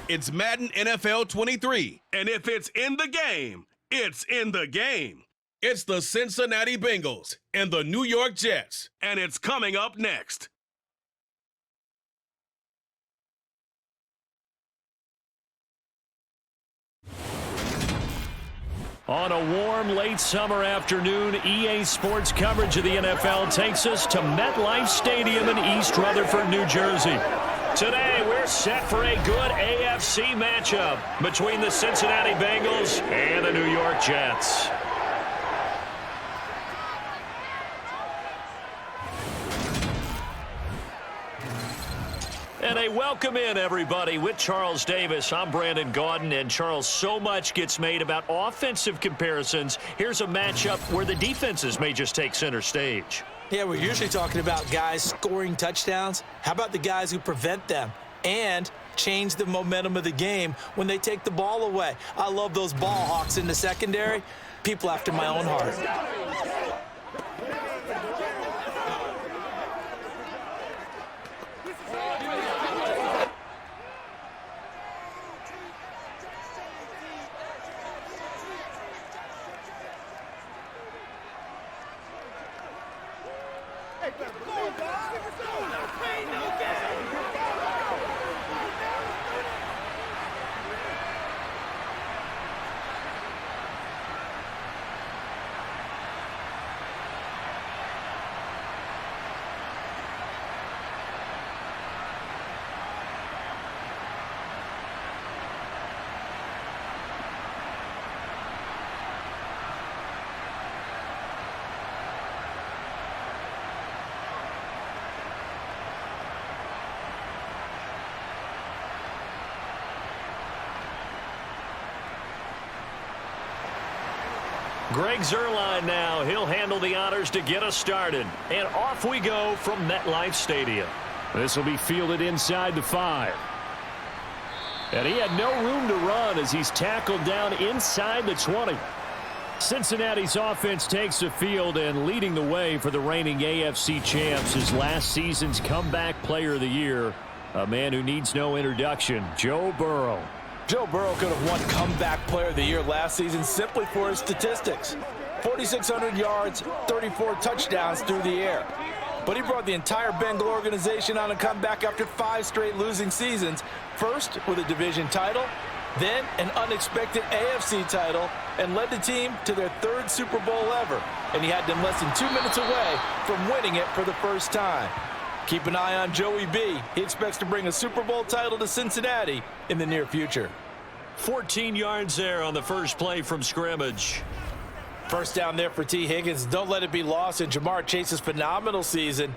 It's Madden NFL 23, and if it's in the game, it's in the game. It's the Cincinnati Bengals and the New York Jets, and it's coming up next. On a warm late summer afternoon, EA Sports coverage of the NFL takes us to MetLife Stadium in East Rutherford, New Jersey. Today, we're set for a good AFC matchup between the Cincinnati Bengals and the New York Jets. And a welcome in, everybody. With Charles Davis, I'm Brandon Gaudin. And, Charles, so much gets made about offensive comparisons. Here's a matchup where the defenses may just take center stage. Yeah, we're usually talking about guys scoring touchdowns. How about the guys who prevent them and change the momentum of the game when they take the ball away? I love those ball hawks in the secondary. People after my own heart. Greg Zuerlein now. He'll handle the honors to get us started. And off we go from MetLife Stadium. This will be fielded inside the 5. And he had no room to run as he's tackled down inside the 20. Cincinnati's offense takes the field, and leading the way for the reigning AFC champs is last season's comeback player of the year, a man who needs no introduction, Joe Burrow. Joe Burrow could have won Comeback Player of the Year last season simply for his statistics. 4,600 yards, 34 touchdowns through the air. But he brought the entire Bengal organization on a comeback after 5 straight losing seasons. First with a division title, then an unexpected AFC title, and led the team to their 3rd Super Bowl ever. And he had them less than 2 minutes away from winning it for the first time. Keep an eye on Joey B. He expects to bring a Super Bowl title to Cincinnati in the near future. 14 yards there on the first play from scrimmage. First down there for T. Higgins. Don't let it be lost in Jamar Chase's phenomenal season.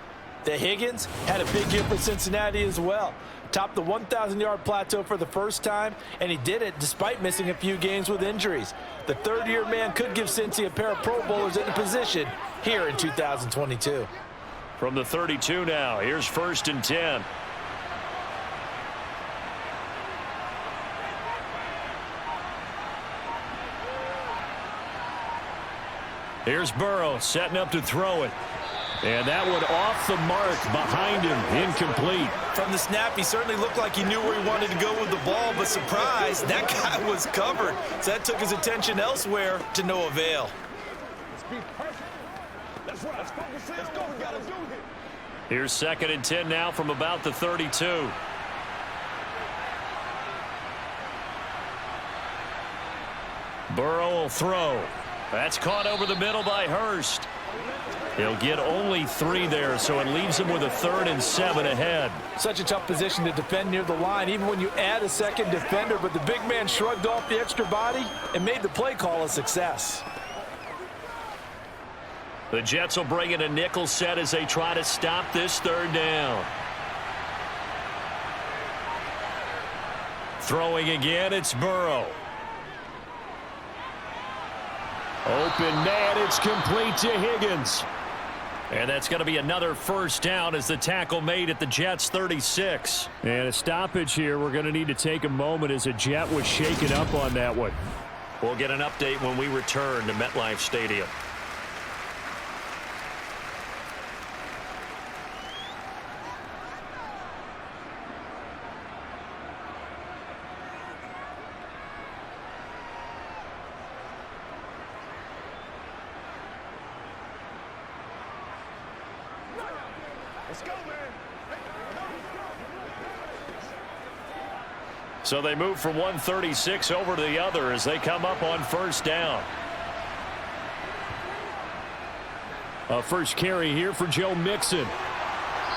The Higgins had a big year for Cincinnati as well. Topped the 1,000-yard plateau for the first time, and he did it despite missing a few games with injuries. The third-year man could give Cincy a pair of Pro Bowlers in the position here in 2022. From the 32 now, here's 1st and 10. Here's Burrow setting up to throw it. And that one off the mark behind him, incomplete. From the snap, he certainly looked like he knew where he wanted to go with the ball, but surprise, that guy was covered. So that took his attention elsewhere to no avail. Here's 2nd and 10 now from about the 32. Burrow will throw. That's caught over the middle by Hurst. He'll get only 3 there, so it leaves him with a 3rd and 7 ahead. Such a tough position to defend near the line, even when you add a second defender, but the big man shrugged off the extra body and made the play call a success. The Jets will bring in a nickel set as they try to stop this 3rd down. Throwing again, it's Burrow. Open man, it's complete to Higgins. And that's going to be another first down as the tackle made at the Jets' 36. And a stoppage here. We're going to need to take a moment as a Jet was shaken up on that one. We'll get an update when we return to MetLife Stadium. So they move from 136 over to the other as they come up on first down. A first carry here for Joe Mixon.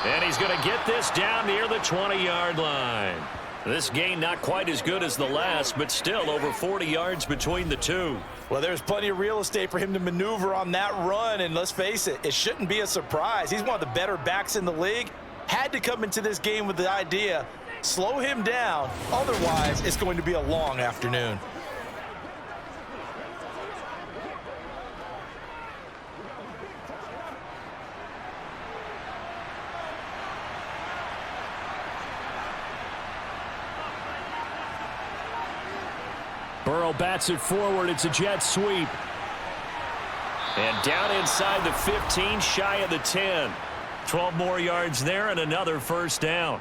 And he's going to get this down near the 20-yard line. This gain not quite as good as the last, but still over 40 yards between the two. Well, there's plenty of real estate for him to maneuver on that run, and let's face it, it shouldn't be a surprise. He's one of the better backs in the league. Had to come into this game with the idea, slow him down, otherwise it's going to be a long afternoon. Burrow bats it forward. It's a jet sweep. And down inside the 15, shy of the 10. 12 more yards there and another first down.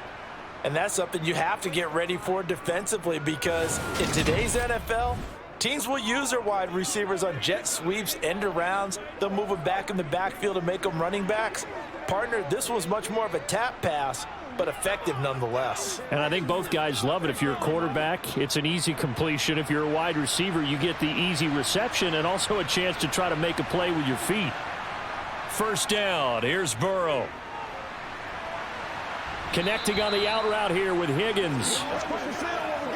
And that's something you have to get ready for defensively, because in today's NFL, teams will use their wide receivers on jet sweeps, end arounds. They'll move them back in the backfield and make them running backs. Partner, this was much more of a tap pass, but effective nonetheless. And I think both guys love it. If you're a quarterback, it's an easy completion. If you're a wide receiver, you get the easy reception and also a chance to try to make a play with your feet. First down. Here's Burrow. Connecting on the out route here with Higgins.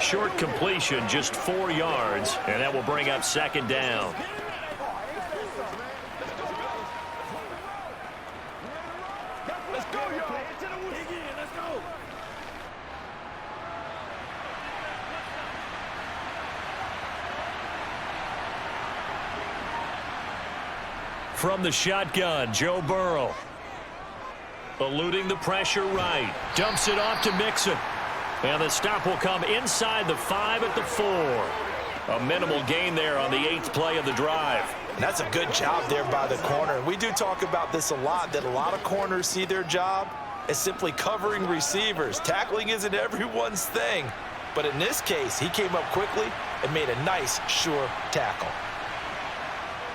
Short completion, just 4 yards, and that will bring up second down. From the shotgun, Joe Burrow. Eluding the pressure right. Dumps it off to Mixon. And the stop will come inside the 5 at the 4. A minimal gain there on the 8th play of the drive. And that's a good job there by the corner. We do talk about this a lot, that a lot of corners see their job as simply covering receivers. Tackling isn't everyone's thing. But in this case, he came up quickly and made a nice, sure tackle.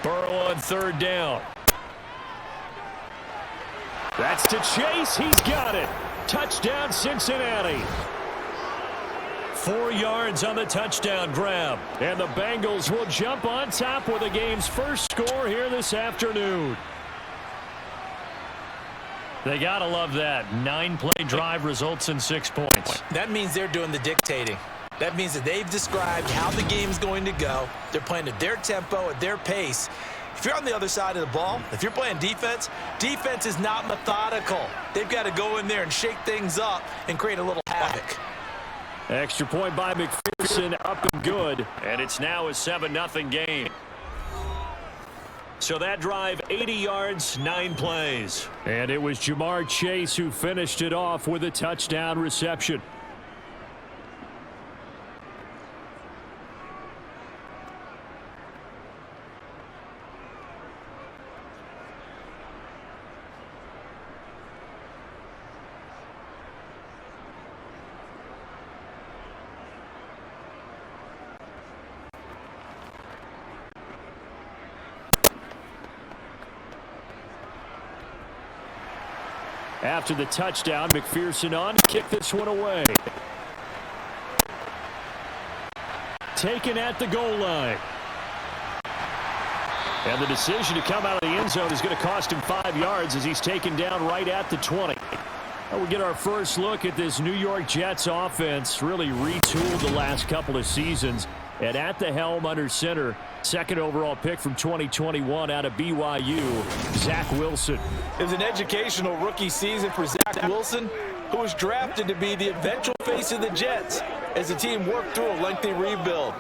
Burrow on third down. That's to Chase. He's got it. Touchdown, Cincinnati. 4 yards on the touchdown grab. And the Bengals will jump on top with the game's first score here this afternoon. They got to love that. 9-play drive results in 6 points. That means they're doing the dictating. That means that they've described how the game's going to go. They're playing at their tempo, at their pace. If you're on the other side of the ball, if you're playing defense, defense is not methodical. They've got to go in there and shake things up and create a little havoc. Extra point by McPherson, up and good. And it's now a 7-0 game. So that drive, 80 yards, 9 plays. And it was Jamar Chase who finished it off with a touchdown reception. After the touchdown, McPherson on to kick this one away. Taken at the goal line. And the decision to come out of the end zone is going to cost him 5 yards as he's taken down right at the 20. We'll get our first look at this New York Jets offense, really retooled the last couple of seasons. And at the helm under center, second overall pick from 2021 out of BYU, Zach Wilson. It was an educational rookie season for Zach Wilson, who was drafted to be the eventual face of the Jets as the team worked through a lengthy rebuild.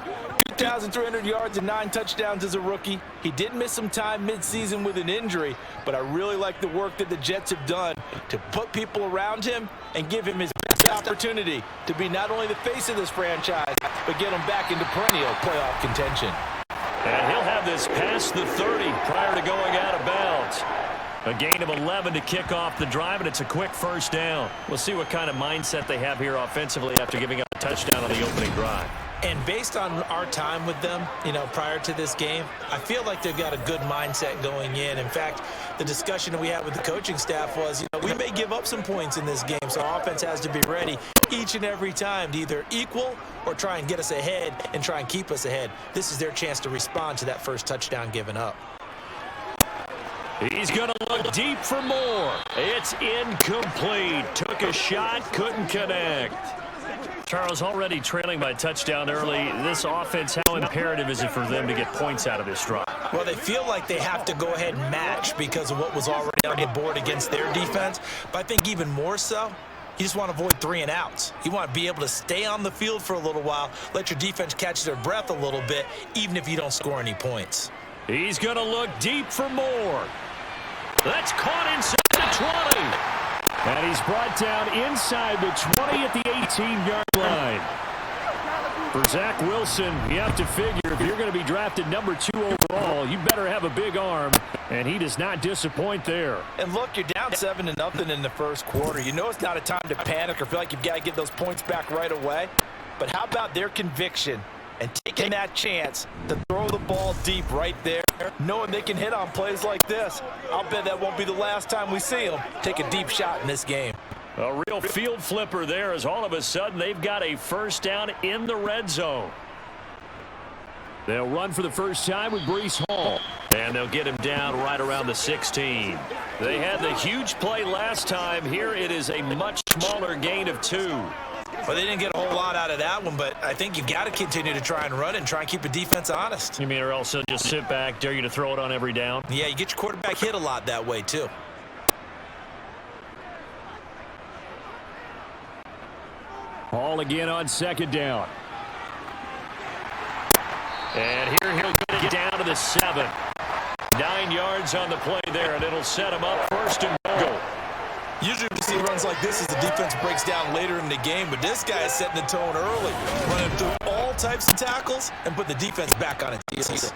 2,300 yards and 9 touchdowns as a rookie. He did miss some time midseason with an injury, but I really like the work that the Jets have done to put people around him and give him his best opportunity to be not only the face of this franchise, but get him back into perennial playoff contention. And he'll have this past the 30 prior to going out of bounds. A gain of 11 to kick off the drive, and it's a quick first down. We'll see what kind of mindset they have here offensively after giving up a touchdown on the opening drive. And based on our time with them, prior to this game, I feel like they've got a good mindset going in. In fact, the discussion we had with the coaching staff was, we may give up some points in this game, so our offense has to be ready each and every time to either equal or try and get us ahead and try and keep us ahead. This is their chance to respond to that first touchdown given up. He's going to look deep for more. It's incomplete. Took a shot, couldn't connect. Charles, already trailing by a touchdown early. This offense, how imperative is it for them to get points out of this drive? Well, they feel like they have to go ahead and match because of what was already on the board against their defense. But I think even more so, you just want to avoid 3 and outs. You want to be able to stay on the field for a little while, let your defense catch their breath a little bit, even if you don't score any points. He's going to look deep for more. That's caught inside the 20. And he's brought down inside the 20 at the 18-yard line. For Zach Wilson, you have to figure if you're going to be drafted number 2 overall, you better have a big arm, and he does not disappoint there. And look, you're down 7-0 in the first quarter. You know it's not a time to panic or feel like you've got to get those points back right away. But how about their conviction and taking that chance to throw the ball deep right there, knowing they can hit on plays like this? I'll bet that won't be the last time we see them take a deep shot in this game. A real field flipper there as all of a sudden they've got a first down in the red zone. They'll run for the first time with Breece Hall. And they'll get him down right around the 16. They had the huge play last time. Here it is a much smaller gain of 2. Well, they didn't get a whole lot out of that one, but I think you've got to continue to try and run and try and keep the defense honest. You mean or else they'll just sit back, dare you to throw it on every down? Yeah, you get your quarterback hit a lot that way, too. Hall again on second down. And here he'll get down to the 7. 9 yards on the play there, and it'll set him up first and goal. Usually we see runs like this as the defense breaks down later in the game, but this guy is setting the tone early, running through all types of tackles and put the defense back on its heels.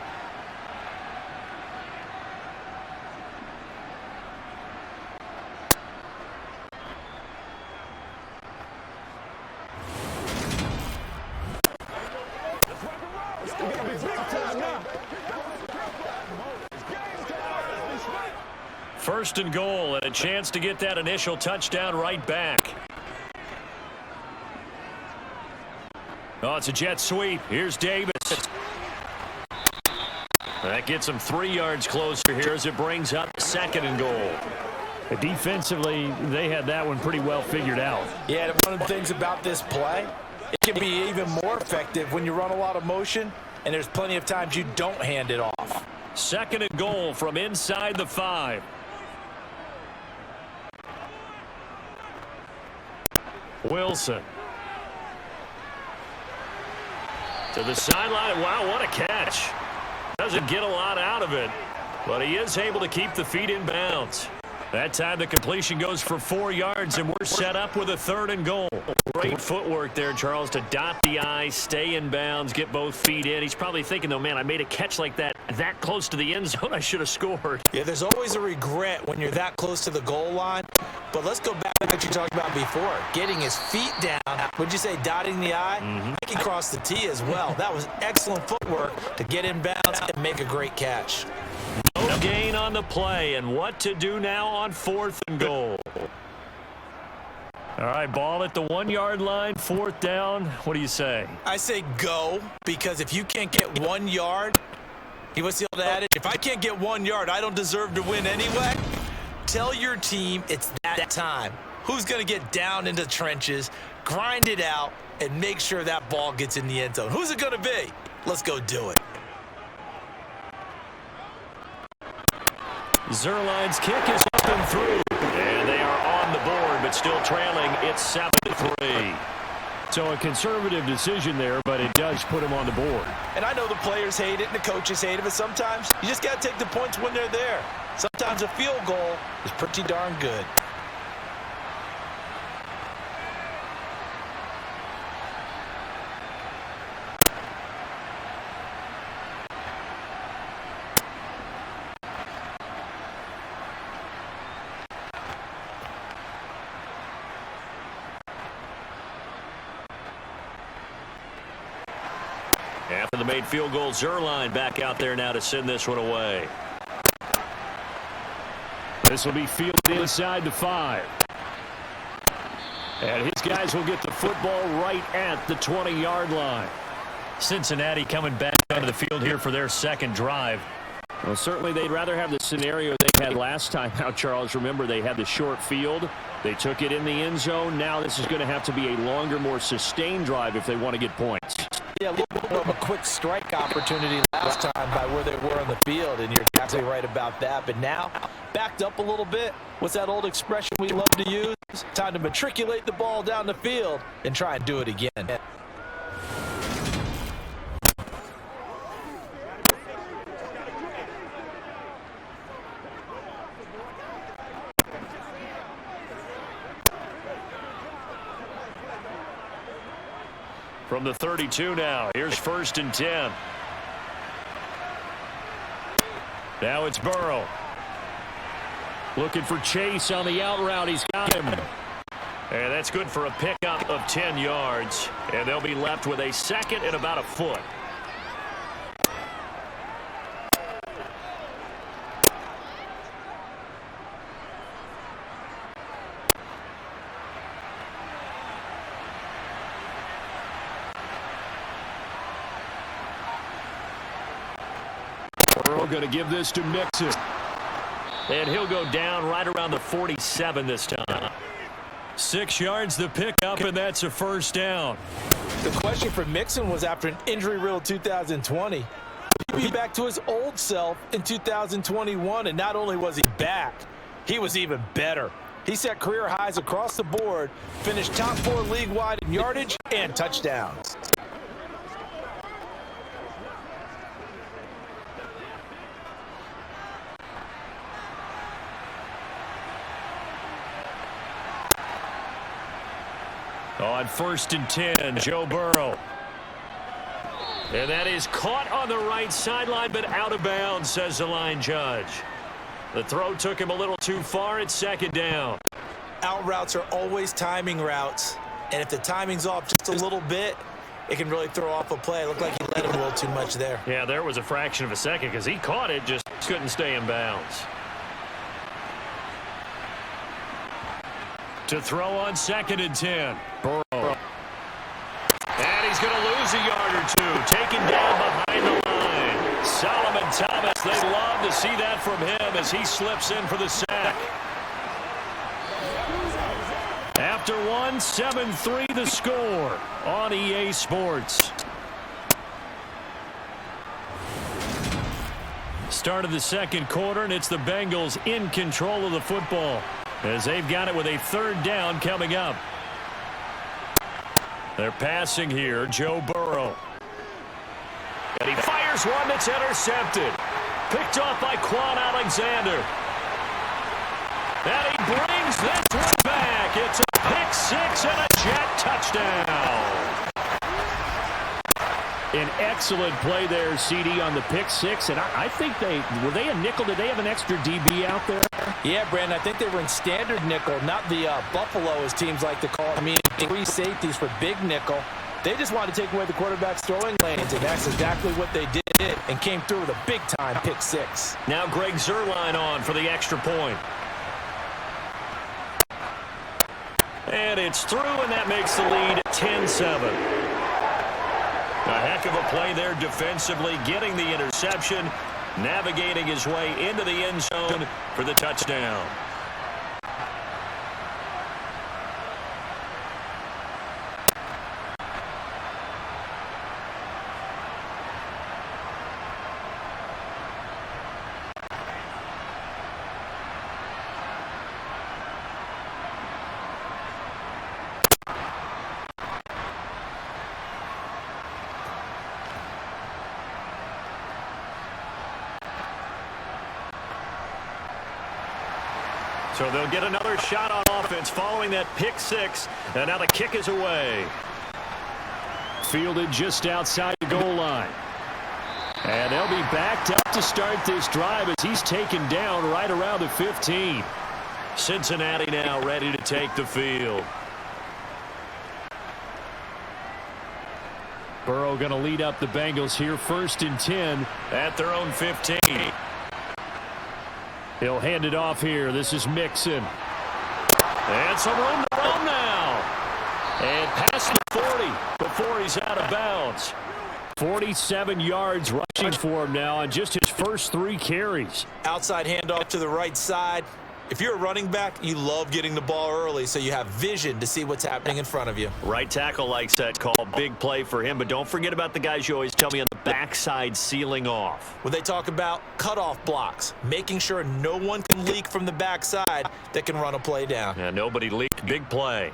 First and goal, and a chance to get that initial touchdown right back. Oh, it's a jet sweep. Here's Davis. That gets him 3 yards closer here as it brings up second and goal. Defensively, they had that one pretty well figured out. Yeah, one of the things about this play, it can be even more effective when you run a lot of motion, and there's plenty of times you don't hand it off. Second and goal from inside the 5. Wilson. To the sideline. Wow, what a catch. Doesn't get a lot out of it, but he is able to keep the feet in bounds. That time the completion goes for 4 yards, and we're set up with a third and goal. Great footwork there, Charles, to dot the I, stay in bounds, get both feet in. He's probably thinking, though, man, I made a catch like that close to the end zone. I should have scored. Yeah, there's always a regret when you're that close to the goal line. But let's go back to what you talked about before. Getting his feet down. Would you say dotting the I? He can cross the T as well. That was excellent footwork to get in bounds and make a great catch. No gain on the play, and what to do now on fourth and goal. All right, ball at the 1 yard line, fourth down. What do you say? I say go, because if you can't get 1 yard, he was able to add it. If I can't get 1 yard, I don't deserve to win anyway. Tell your team it's that time. Who's going to get down into the trenches, grind it out, and make sure that ball gets in the end zone? Who's it going to be? Let's go do it. Zuerlein's kick is up and through. And they are on the board, but still trailing. It's 7-3. So a conservative decision there, but it does put him on the board. And I know the players hate it and the coaches hate it, but sometimes you just got to take the points when they're there. Sometimes a field goal is pretty darn good. the made field goal. Zerline back out there now to send this one away. This will be fielded inside the 5. And his guys will get the football right at the 20-yard line. Cincinnati coming back onto the field here for their second drive. Well, certainly they'd rather have the scenario they had last time out, Charles. Remember, they had the short field. They took it in the end zone. Now this is going to have to be a longer, more sustained drive if they want to get points. Yeah, a little bit more of a quick strike opportunity last time by where they were on the field, and you're absolutely right about that. But now, backed up a little bit. What's that old expression we love to use? Time to matriculate the ball down the field and try and do it again. From the 32 now, here's 1st and 10. Now it's Burrow. Looking for Chase on the out route. He's got him. And that's good for a pickup of 10 yards. And they'll be left with a second and about a foot. Going to give this to Mixon. And he'll go down right around the 47 this time. 6 yards the pickup, and that's a first down. The question for Mixon was, after an injury-riddled 2020, he'd be back to his old self in 2021, and not only was he back, he was even better. He set career highs across the board, finished top 4 league-wide in yardage and touchdowns. On 1st and 10, Joe Burrow. And that is caught on the right sideline, but out of bounds, says the line judge. The throw took him a little too far. It's 2nd down. Out routes are always timing routes, and if the timing's off just a little bit, it can really throw off a play. It looked like he let him a little too much there. Yeah, there was a fraction of a second because he caught it, just couldn't stay in bounds. To throw on 2nd and 10. Burrow. And he's going to lose a yard or two. Taken down behind the line. Solomon Thomas, they'd love to see that from him as he slips in for the sack. After one, 7-3 the score on EA Sports. Start of the second quarter, and it's the Bengals in control of the football, as they've got it with a 3rd down coming up. They're passing here, Joe Burrow. And he fires one that's intercepted. Picked off by Quan Alexander. And he brings this one back. It's a pick 6 and a jet touchdown. An excellent play there, CD, on the pick 6. And I think were they a nickel? Did they have an extra DB out there? Yeah, Brandon, I think they were in standard nickel, not the Buffalo, as teams like to call it. I mean, 3 safeties for big nickel. They just wanted to take away the quarterback's throwing lanes, and that's exactly what they did, and came through with a big-time pick 6. Now Greg Zerline on for the extra point. And it's through, and that makes the lead 10-7. A heck of a play there defensively, getting the interception, navigating his way into the end zone for the touchdown. So they'll get another shot on offense following that pick 6. And now the kick is away. Fielded just outside the goal line. And they'll be backed up to start this drive as he's taken down right around the 15. Cincinnati now ready to take the field. Burrow going to lead up the Bengals here, 1st and 10 at their own 15. He'll hand it off here. This is Mixon. And some room to run now. And past the 40 before he's out of bounds. 47 yards rushing for him now on just his first 3 carries. Outside handoff to the right side. If you're a running back, you love getting the ball early so you have vision to see what's happening in front of you. Right tackle likes that call. Big play for him, but don't forget about the guys you always tell me on the backside sealing off. When they talk about cutoff blocks, making sure no one can leak from the backside that can run a play down. Yeah, nobody leaked. Big play.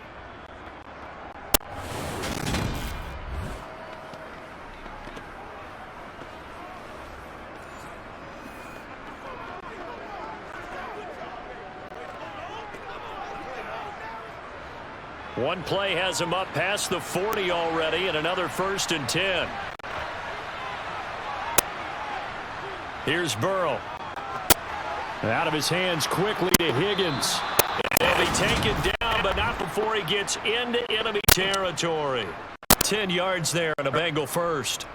One play has him up past the 40 already, and another 1st and 10. Here's Burrow. Out of his hands quickly to Higgins. And he'll be taken down, but not before he gets into enemy territory. 10 yards there on a Bengal first.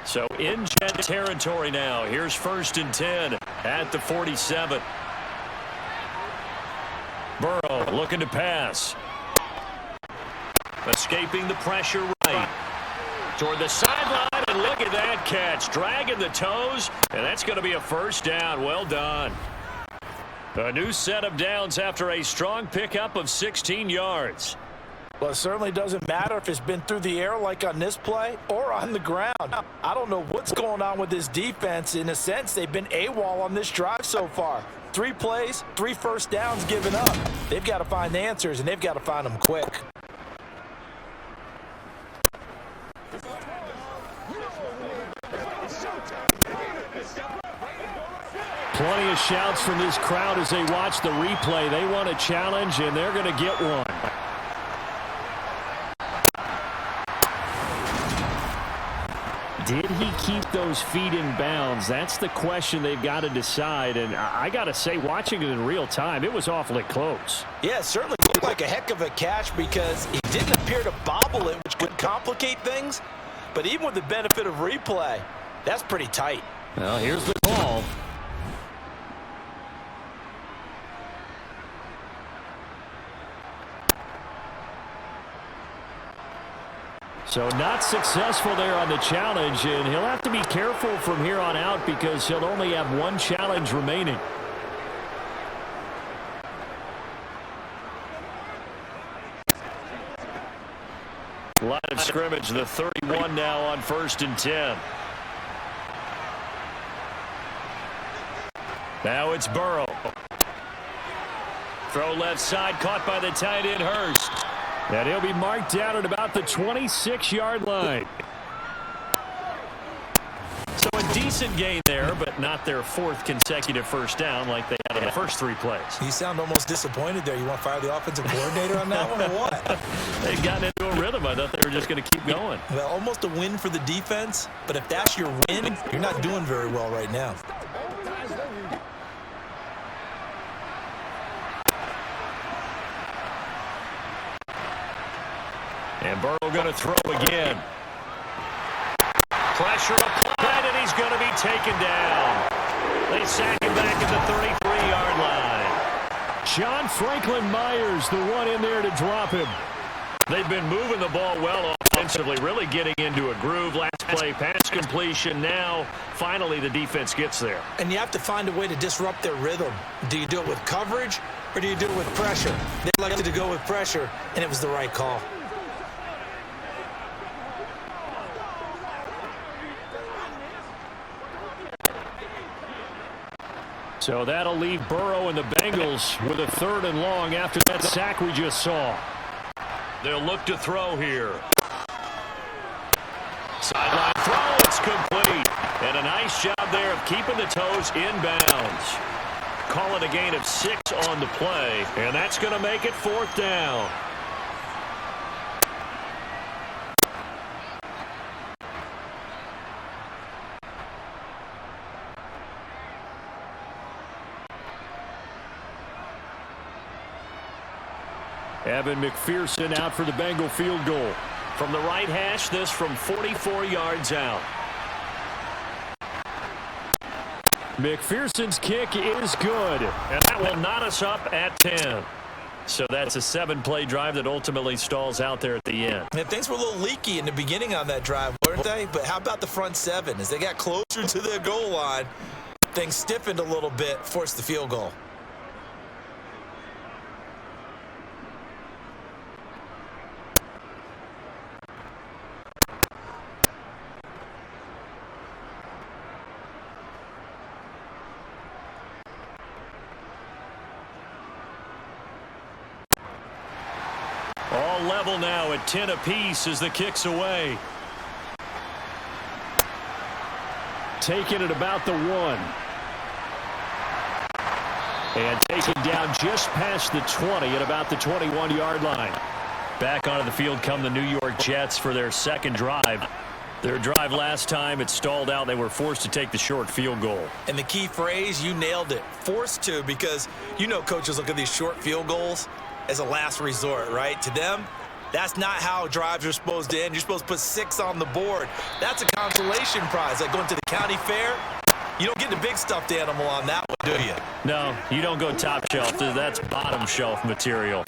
So in Jet territory now. Here's 1st and 10 at the 47. Burrow looking to pass. Escaping the pressure right. Toward the sideline, and look at that catch. Dragging the toes, and that's going to be a 1st down. Well done. A new set of downs after a strong pickup of 16 yards. Well, it certainly doesn't matter if it's been through the air like on this play or on the ground. I don't know what's going on with this defense. In a sense, they've been AWOL on this drive so far. 3 plays, 3 1st downs given up. They've got to find the answers, and they've got to find them quick. Plenty of shouts from this crowd as they watch the replay. They want a challenge, and they're going to get one. Did he keep those feet in bounds? That's the question they've got to decide. And I got to say, watching it in real time, it was awfully close. Yeah, it certainly looked like a heck of a catch because he didn't appear to bobble it, which could complicate things. But even with the benefit of replay, that's pretty tight. Well, here's the call. So not successful there on the challenge, and he'll have to be careful from here on out because he'll only have 1 challenge remaining. Line of scrimmage, the 31 now on 1st and 10. Now it's Burrow. Throw left side, caught by the tight end Hurst. And he'll be marked down at about the 26-yard line. So a decent gain there, but not their 4th consecutive 1st down like they had on the first 3 plays. You sound almost disappointed there. You want to fire the offensive coordinator on that one or what? They've gotten into a rhythm. I thought they were just going to keep going. Well, almost a win for the defense, but if that's your win, you're not doing very well right now. And Burrow going to throw again. Pressure applied, and he's going to be taken down. They sack him back at the 33-yard line. John Franklin Myers, the one in there to drop him. They've been moving the ball well offensively, really getting into a groove. Last play, pass completion. Now, finally, the defense gets there. And you have to find a way to disrupt their rhythm. Do you do it with coverage, or do you do it with pressure? They elected to go with pressure, and it was the right call. So that'll leave Burrow and the Bengals with a 3rd and long after that sack we just saw. They'll look to throw here. Sideline throw, it's complete. And a nice job there of keeping the toes in bounds. call it a gain of 6 on the play, and that's going to make it 4th down. Evan McPherson out for the Bengal field goal. From the right hash, this from 44 yards out. McPherson's kick is good. And that will knot us up at 10. So that's a 7-play drive that ultimately stalls out there at the end. And things were a little leaky in the beginning on that drive, weren't they? But how about the front 7? As they got closer to the goal line, things stiffened a little bit, forced the field goal. All level now at 10 apiece as the kick's away. Taking it about the 1. And taken down just past the 20 at about the 21-yard line. Back onto the field come the New York Jets for their second drive. Their drive last time, it stalled out. They were forced to take the short field goal. And the key phrase, you nailed it. Forced to, because you know coaches look at these short field goals as a last resort, right? To them, that's not how drives are supposed to end. You're supposed to put 6 on the board. That's a consolation prize. Like going to the county fair, you don't get the big stuffed animal on that one, do you? No, you don't go top shelf. That's bottom shelf material.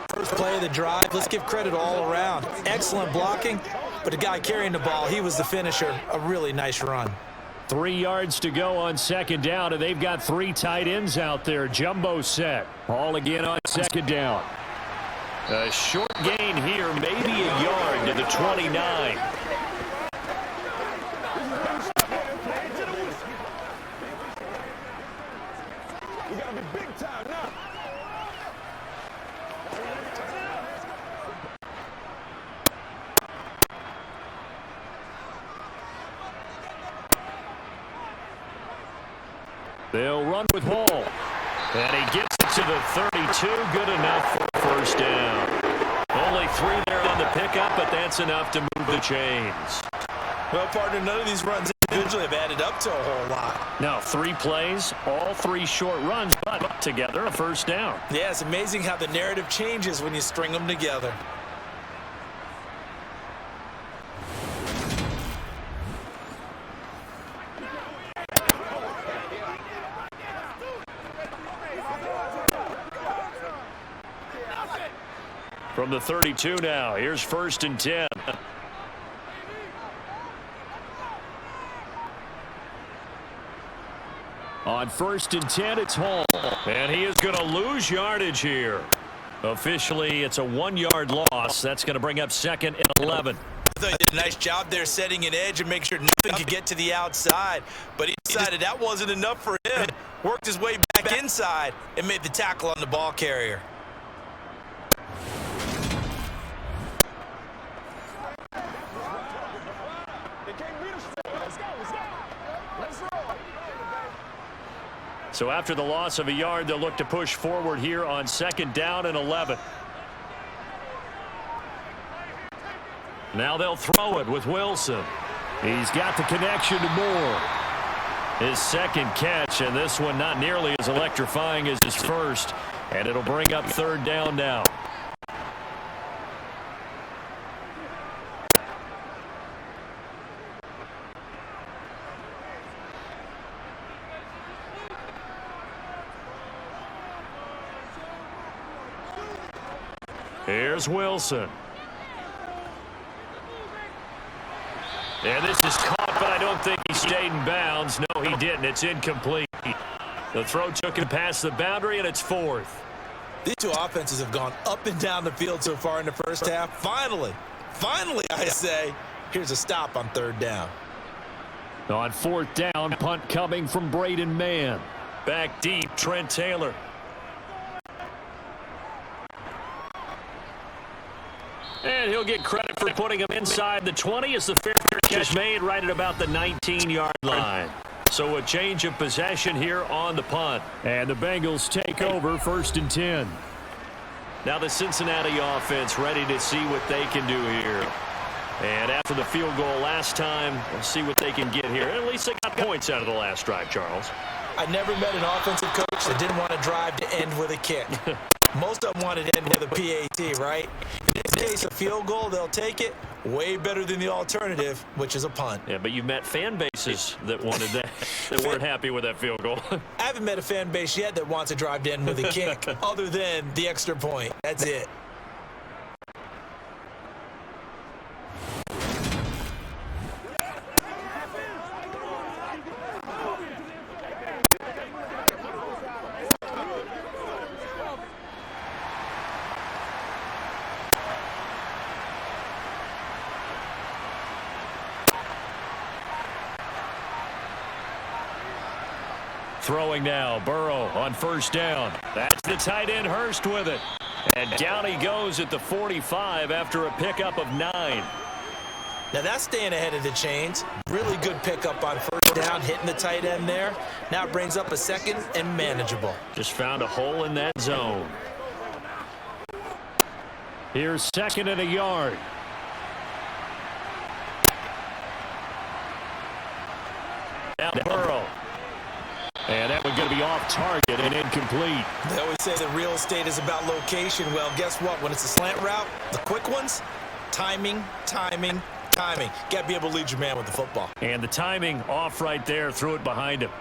First play of the drive, let's give credit all around. Excellent blocking, but the guy carrying the ball, he was the finisher. A really nice run. 3 yards to go on second down, and they've got 3 tight ends out there. Jumbo set. All again on second down. A short gain here, maybe a yard to the 29. They'll run with Hall. And he gets it to the 32. Good enough for first down. Only 3 there on the pickup, but that's enough to move the chains. Well, partner, none of these runs individually have added up to a whole lot. Now, 3 plays, all 3 short runs, but together a first down. Yeah, it's amazing how the narrative changes when you string them together. From the 32 now, here's 1st and 10. On 1st and 10, it's Hall. And he is going to lose yardage here. Officially, it's a 1-yard loss. That's going to bring up 2nd and 11. I thought he did a nice job there setting an edge and making sure nothing could get to the outside. But he decided that wasn't enough for him. Worked his way back inside and made the tackle on the ball carrier. So after the loss of a yard, they'll look to push forward here on 2nd down and 11. Now they'll throw it with Wilson. He's got the connection to Moore. His second catch, and this one not nearly as electrifying as his first. And it'll bring up 3rd down now. Here's Wilson. And this is caught, but I don't think he stayed in bounds. No, he didn't. It's incomplete. The throw took him past the boundary, and it's 4th. These two offenses have gone up and down the field so far in the first half. Finally, I say, here's a stop on 3rd down. On 4th down, punt coming from Braden Mann. Back deep, Trent Taylor. And he'll get credit for putting him inside the 20 as the fair catch is made right at about the 19-yard line. So a change of possession here on the punt. And the Bengals take over 1st and 10. Now the Cincinnati offense ready to see what they can do here. And after the field goal last time, we'll see what they can get here. At least they got points out of the last drive, Charles. I never met an offensive coach that didn't want to drive to end with a kick. Most of them wanted to end with a PAT, right? In this case, a field goal, they'll take it. Way better than the alternative, which is a punt. Yeah, but you've met fan bases that wanted that, that weren't happy with that field goal. I haven't met a fan base yet that wants to drive to end with a kick, other than the extra point. That's it. Throwing now, Burrow on 1st down. That's the tight end Hurst with it. And down he goes at the 45 after a pickup of 9. Now that's staying ahead of the chains. Really good pickup on 1st down, hitting the tight end there. Now it brings up a 2nd and manageable. Just found a hole in that zone. Here's 2nd and a yard. Now Burrow. And that one's going to be off target and incomplete. They always say the real estate is about location. Well, guess what? When it's a slant route, the quick ones, timing, timing, timing. Got to be able to lead your man with the football. And the timing off right there. Threw it behind him.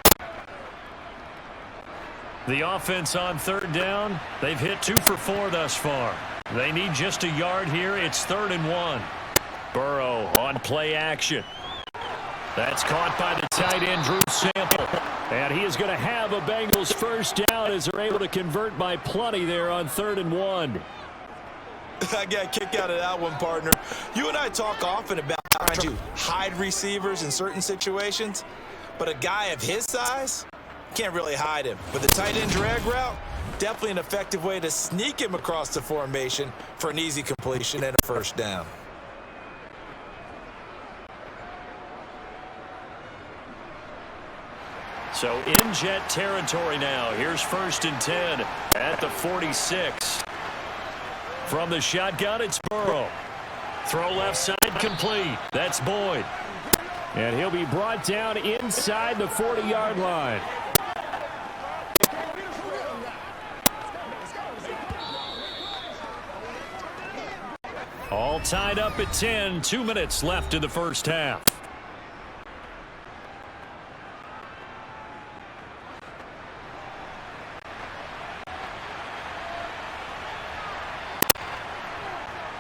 The offense on 3rd down. They've hit 2 for 4 thus far. They need just a yard here. It's 3rd and 1. Burrow on play action. That's caught by the tight end, Drew Sample. And he is going to have a Bengals 1st down as they're able to convert by plenty there on 3rd and 1. I got a kick out of that one, partner. You and I talk often about trying to hide receivers in certain situations, but a guy of his size can't really hide him. With the tight end drag route, definitely an effective way to sneak him across the formation for an easy completion and a 1st down. So in jet territory now. Here's 1st and 10 at the 46. From the shotgun, it's Burrow. Throw left side complete. That's Boyd. And he'll be brought down inside the 40-yard line. All tied up at 10. 2 minutes left in the 1st half.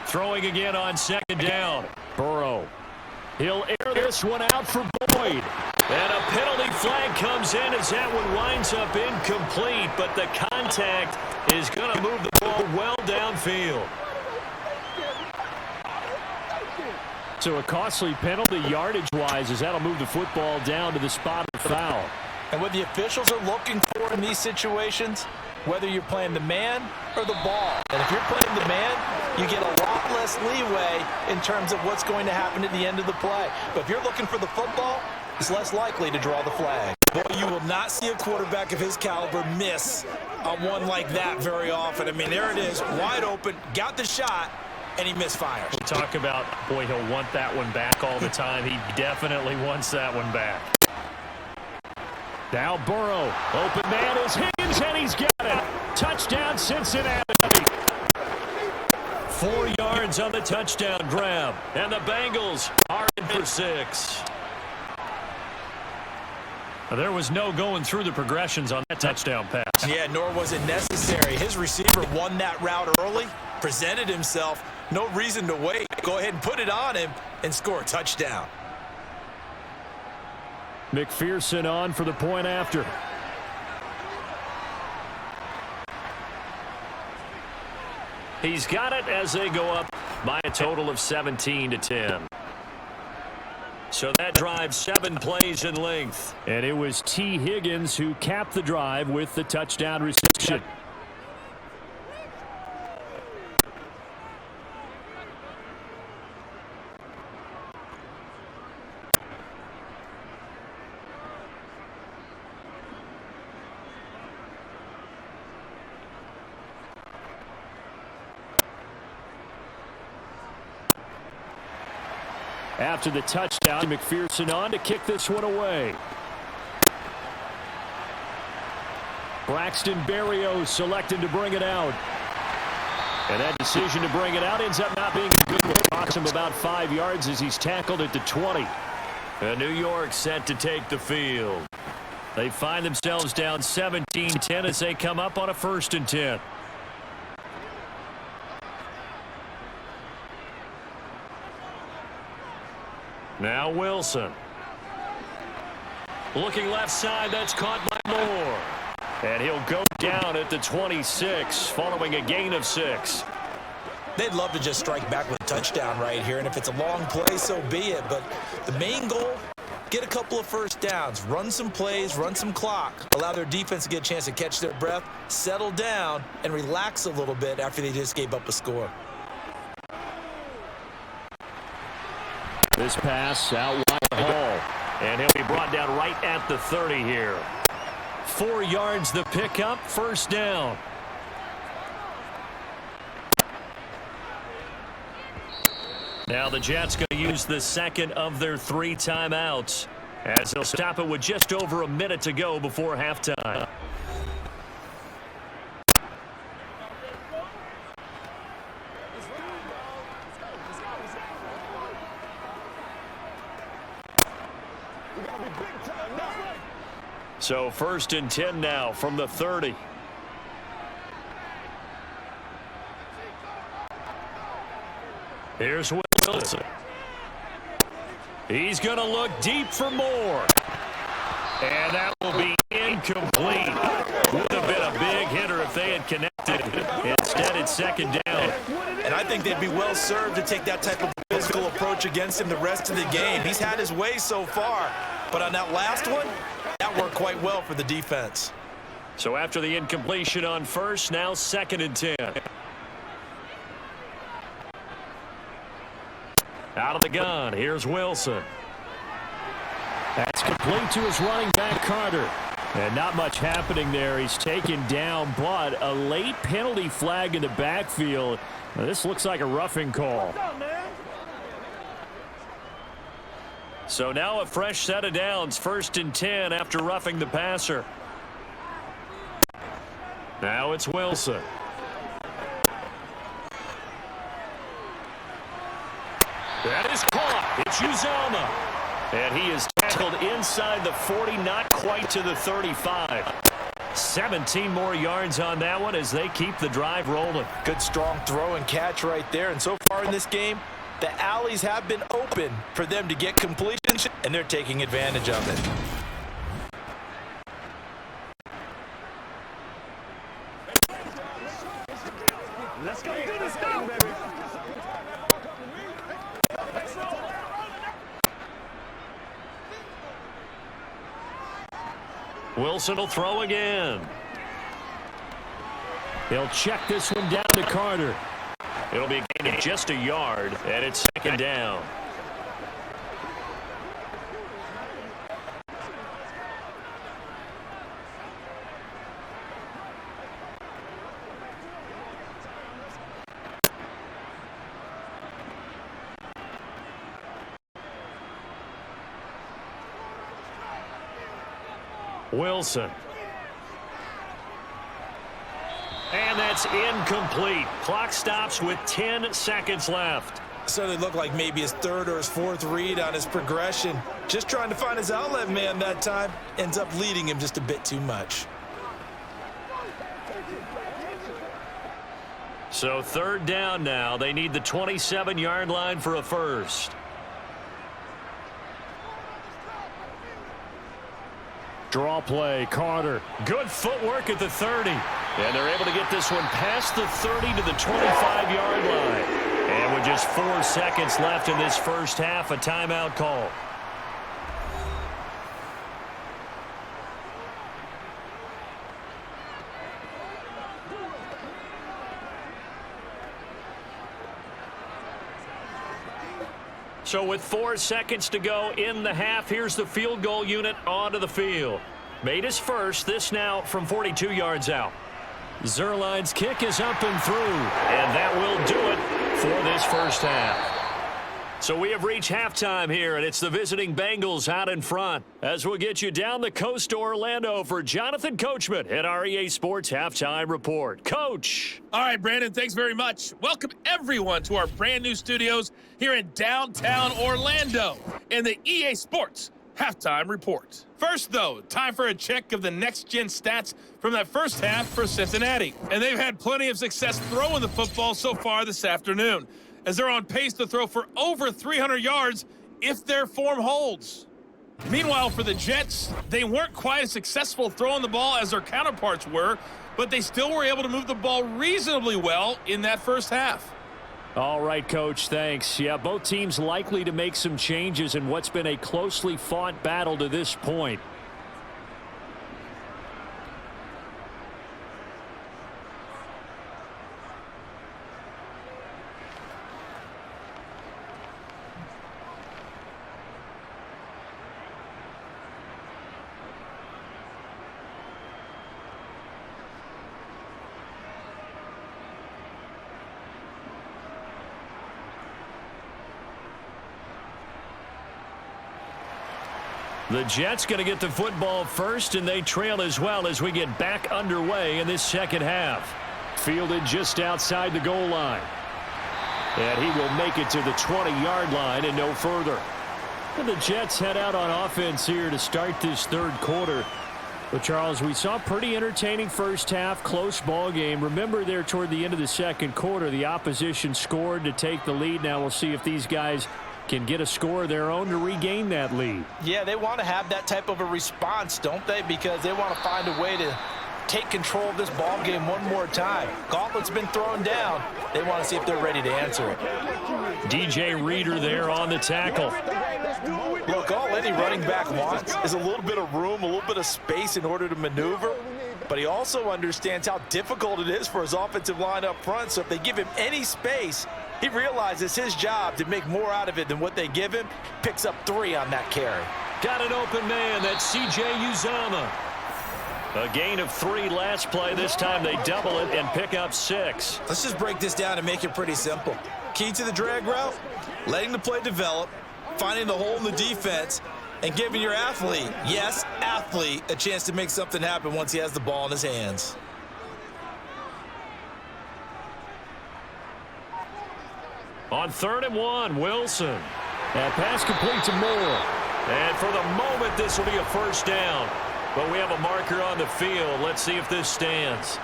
Throwing again on 2nd down. Burrow. He'll air this one out for Boyd. And a penalty flag comes in as that one winds up incomplete, but the contact is going to move the ball well downfield. So a costly penalty yardage-wise as that'll move the football down to the spot of the foul. And what the officials are looking for in these situations, whether you're playing the man or the ball. And if you're playing the man, you get a lot less leeway in terms of what's going to happen at the end of the play. But if you're looking for the football, it's less likely to draw the flag. Boy, you will not see a quarterback of his caliber miss on one like that very often. I mean, there it is, wide open, got the shot, and he misfires. We talk about, boy, he'll want that one back all the time. He definitely wants that one back. Now Burrow. Open man is Higgins, and he's got it. Touchdown, Cincinnati. 4 yards on the touchdown grab. And the Bengals are in for 6. There was no going through the progressions on that touchdown pass. Yeah, nor was it necessary. His receiver won that route early, presented himself. No reason to wait. Go ahead and put it on him and score a touchdown. McPherson on for the point after. He's got it as they go up by a total of 17-10. So that drive 7 plays in length. And it was T. Higgins who capped the drive with the touchdown reception. after the touchdown. McPherson on to kick this one away. Braxton Berrios selected to bring it out. And that decision to bring it out ends up not being a good one. Costs him about 5 yards as he's tackled at the 20. And New York set to take the field. They find themselves down 17-10 as they come up on a 1st and 10. Now Wilson. Looking left side, that's caught by Moore. And he'll go down at the 26 following a gain of 6. They'd love to just strike back with a touchdown right here, and if it's a long play, so be it. But the main goal, get a couple of first downs, run some plays, run some clock, allow their defense to get a chance to catch their breath, settle down, and relax a little bit after they just gave up a score. This pass out wide to Hall. And he'll be brought down right at the 30 here. 4 yards the pickup, 1st down. Now the Jets going to use the second of their 3 timeouts as they'll stop it with just over a minute to go before halftime. So 1st and 10 now from the 30. Here's Wilson. He's going to look deep for Moore. And that will be incomplete. Would have been a big hitter if they had connected. Instead, it's 2nd down. And I think they'd be well served to take that type of physical approach against him the rest of the game. He's had his way so far. But on that last one, that worked quite well for the defense. So after the incompletion on 1st, now 2nd and 10. Out of the gun, here's Wilson. That's complete to his running back, Carter. And not much happening there. He's taken down, but a late penalty flag in the backfield. Now, this looks like a roughing call. So now a fresh set of downs, 1st and 10 after roughing the passer. Now it's Wilson. That is caught. It's Uzomah. And he is tackled inside the 40, not quite to the 35. 17 more yards on that one as they keep the drive rolling. Good strong throw and catch right there. And so far in this game, the alleys have been open for them to get completion, and they're taking advantage of it. Let's go do this now, baby. Wilson will throw again. He'll check this one down to Carter. It'll be a gain of just a yard, and it's 2nd down. Wilson. And that's incomplete. Clock stops with 10 seconds left. So they look like maybe his 3rd or his 4th read on his progression. Just trying to find his outlet man that time. Ends up leading him just a bit too much. So 3rd down now. They need the 27-yard line for a 1st. Draw play, Carter. Good footwork at the 30. And they're able to get this one past the 30 to the 25-yard line. And with just 4 seconds left in this first half, a timeout call. So with 4 seconds to go in the half, here's the field goal unit onto the field. Made his first, this now from 42 yards out. Zerline's kick is up and through, and that will do it for this first half. So we have reached halftime here, and it's the visiting Bengals out in front. As we'll get you down the coast to Orlando for Jonathan Coachman at our EA Sports Halftime Report. Coach. All right, Brandon, thanks very much. Welcome, everyone, to our brand-new studios here in downtown Orlando in the EA Sports Halftime Report. First, though, time for a check of the next-gen stats from that first half for Cincinnati. And they've had plenty of success throwing the football so far this afternoon, as they're on pace to throw for over 300 yards if their form holds. Meanwhile, for the Jets, they weren't quite as successful throwing the ball as their counterparts were, but they still were able to move the ball reasonably well in that first half. All right, Coach, thanks. Yeah, both teams likely to make some changes in what's been a closely fought battle to this point. The Jets going to get the football first, and they trail as well as we get back underway in this second half. Fielded just outside the goal line. And he will make it to the 20-yard line and no further. And the Jets head out on offense here to start this third quarter. But, Charles, we saw a pretty entertaining first half, close ball game. Remember there toward the end of the second quarter, the opposition scored to take the lead. Now we'll see if these guys can get a score of their own to regain that lead. Yeah, they want to have that type of a response, don't they? Because they want to find a way to take control of this ball game one more time. Gauntlet's been thrown down. They want to see if they're ready to answer it. DJ Reader there on the tackle. Look, all any running back wants is a little bit of room, a little bit of space in order to maneuver. But he also understands how difficult it is for his offensive line up front. So if they give him any space, he realizes his job to make more out of it than what they give him. Picks up 3 on that carry. Got an open man. That's C.J. Uzomah. A gain of 3 last play. This time they double it and pick up 6. Let's just break this down and make it pretty simple. Key to the drag route, letting the play develop, finding the hole in the defense, and giving your athlete, yes, athlete, a chance to make something happen once he has the ball in his hands. On 3rd and 1, Wilson. That pass complete to Moore. And for the moment, this will be a first down. But we have a marker on the field. Let's see if this stands.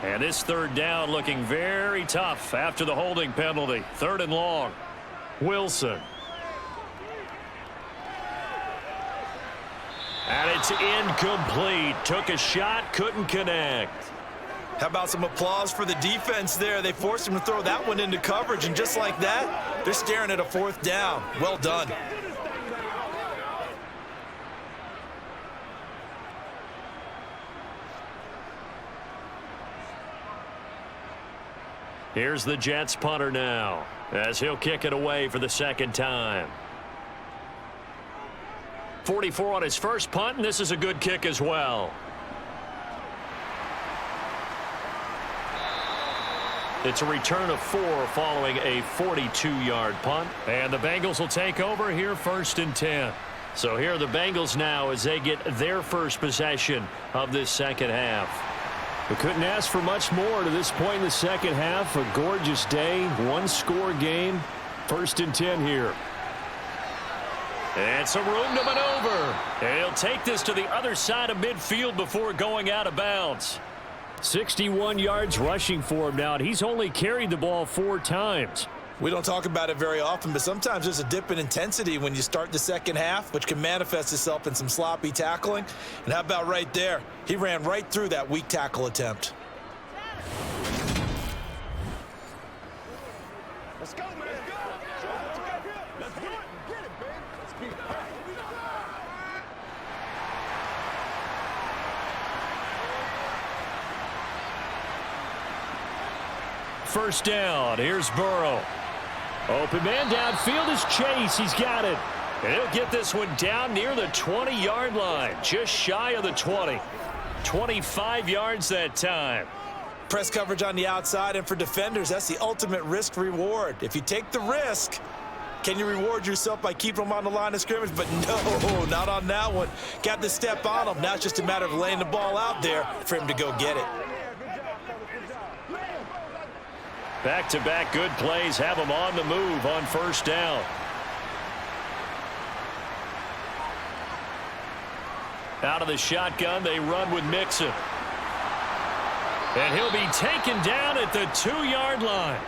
And this 3rd down looking very tough after the holding penalty. 3rd and long. Wilson. And it's incomplete. Took a shot, couldn't connect. How about some applause for the defense there? They forced him to throw that one into coverage, and just like that, they're staring at a 4th down. Well done. Here's the Jets punter now, as he'll kick it away for the second time. 44 on his first punt, and this is a good kick as well. It's a return of 4 following a 42-yard punt. And the Bengals will take over here 1st and 10. So here are the Bengals now as they get their first possession of this second half. We couldn't ask for much more to this point in the second half. A gorgeous day, 1-score game. 1st and 10 here. And some room to maneuver. And he'll take this to the other side of midfield before going out of bounds. 61 yards rushing for him now, and he's only carried the ball 4 times. We don't talk about it very often, but sometimes there's a dip in intensity when you start the second half, which can manifest itself in some sloppy tackling. And how about right there? He ran right through that weak tackle attempt. Let's go, man. Let's do it. Get it, man. Let's keep it. First down. Here's Burrow. Open man downfield is Chase. He's got it. And he'll get this one down near the 20-yard line. Just shy of the 20. 25 yards that time. Press coverage on the outside, and for defenders, that's the ultimate risk reward. If you take the risk, can you reward yourself by keeping them on the line of scrimmage? But no, not on that one. Got to step on them. Now it's just a matter of laying the ball out there for him to go get it. Back-to-back good plays have them on the move on first down. Out of the shotgun, they run with Mixon. And he'll be taken down at the 2-yard line.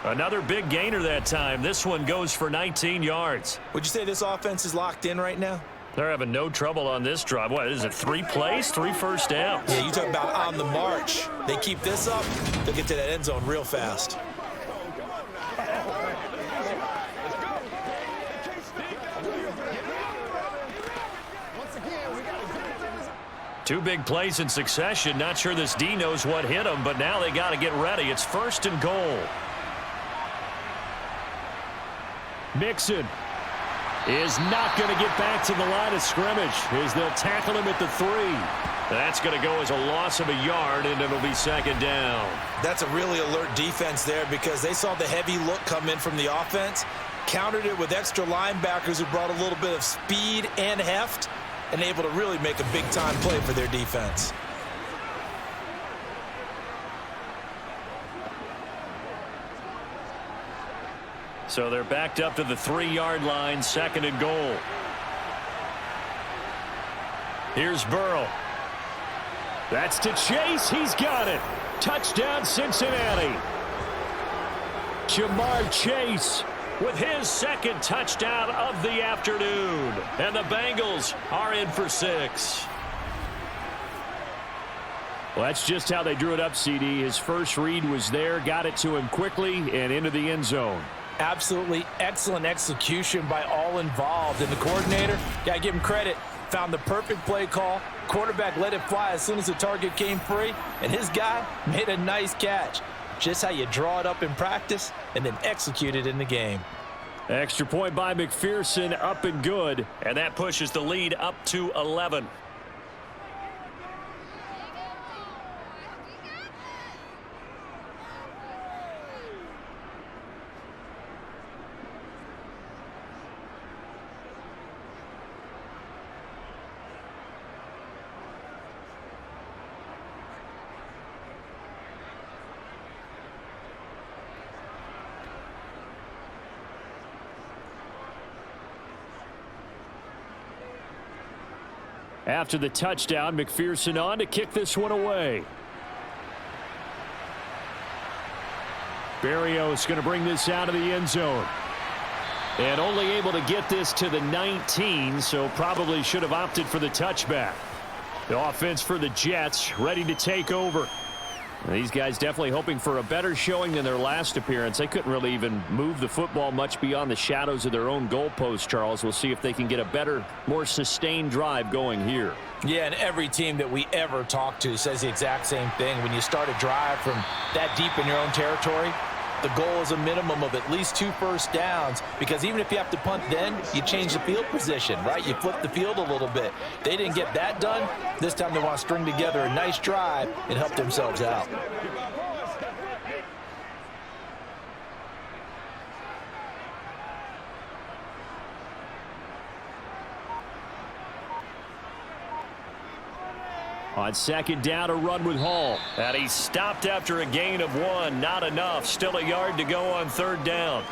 Another big gainer that time. This one goes for 19 yards. Would you say this offense is locked in right now? They're having no trouble on this drive. What is it, 3 plays, 3 first downs? Yeah, you talk about on the march. They keep this up, they'll get to that end zone real fast. Two big plays in succession. Not sure this D knows what hit him, but now they got to get ready. It's 1st and goal. Mixon is not going to get back to the line of scrimmage as they'll tackle him at the 3. That's going to go as a loss of a yard, and it'll be 2nd down. That's a really alert defense there because they saw the heavy look come in from the offense, countered it with extra linebackers who brought a little bit of speed and heft, and able to really make a big-time play for their defense. So they're backed up to the 3-yard line, 2nd and goal. Here's Burrow. That's to Chase. He's got it. Touchdown, Cincinnati. Jamar Chase with his 2nd touchdown of the afternoon. And the Bengals are in for 6. Well, that's just how they drew it up, CD. His first read was there, got it to him quickly, and into the end zone. Absolutely excellent execution by all involved. And the coordinator, got to give him credit, found the perfect play call. Quarterback let it fly as soon as the target came free, and his guy made a nice catch. Just how you draw it up in practice and then execute it in the game. Extra point by McPherson, up and good. And that pushes the lead up to 11. After the touchdown, McPherson on to kick this one away. Barrios going to bring this out of the end zone. And only able to get this to the 19, so probably should have opted for the touchback. The offense for the Jets ready to take over. These guys definitely hoping for a better showing than their last appearance. They couldn't really even move the football much beyond the shadows of their own goalpost, Charles. We'll see if they can get a better, more sustained drive going here. Yeah, and every team that we ever talk to says the exact same thing. When you start a drive from that deep in your own territory, the goal is a minimum of at least 2 first downs, because even if you have to punt then, you change the field position, right? You flip the field a little bit. They didn't get that done. This time they want to string together a nice drive and help themselves out. On 2nd down, a run with Hall. And he stopped after a gain of 1. Not enough. Still a yard to go on 3rd down.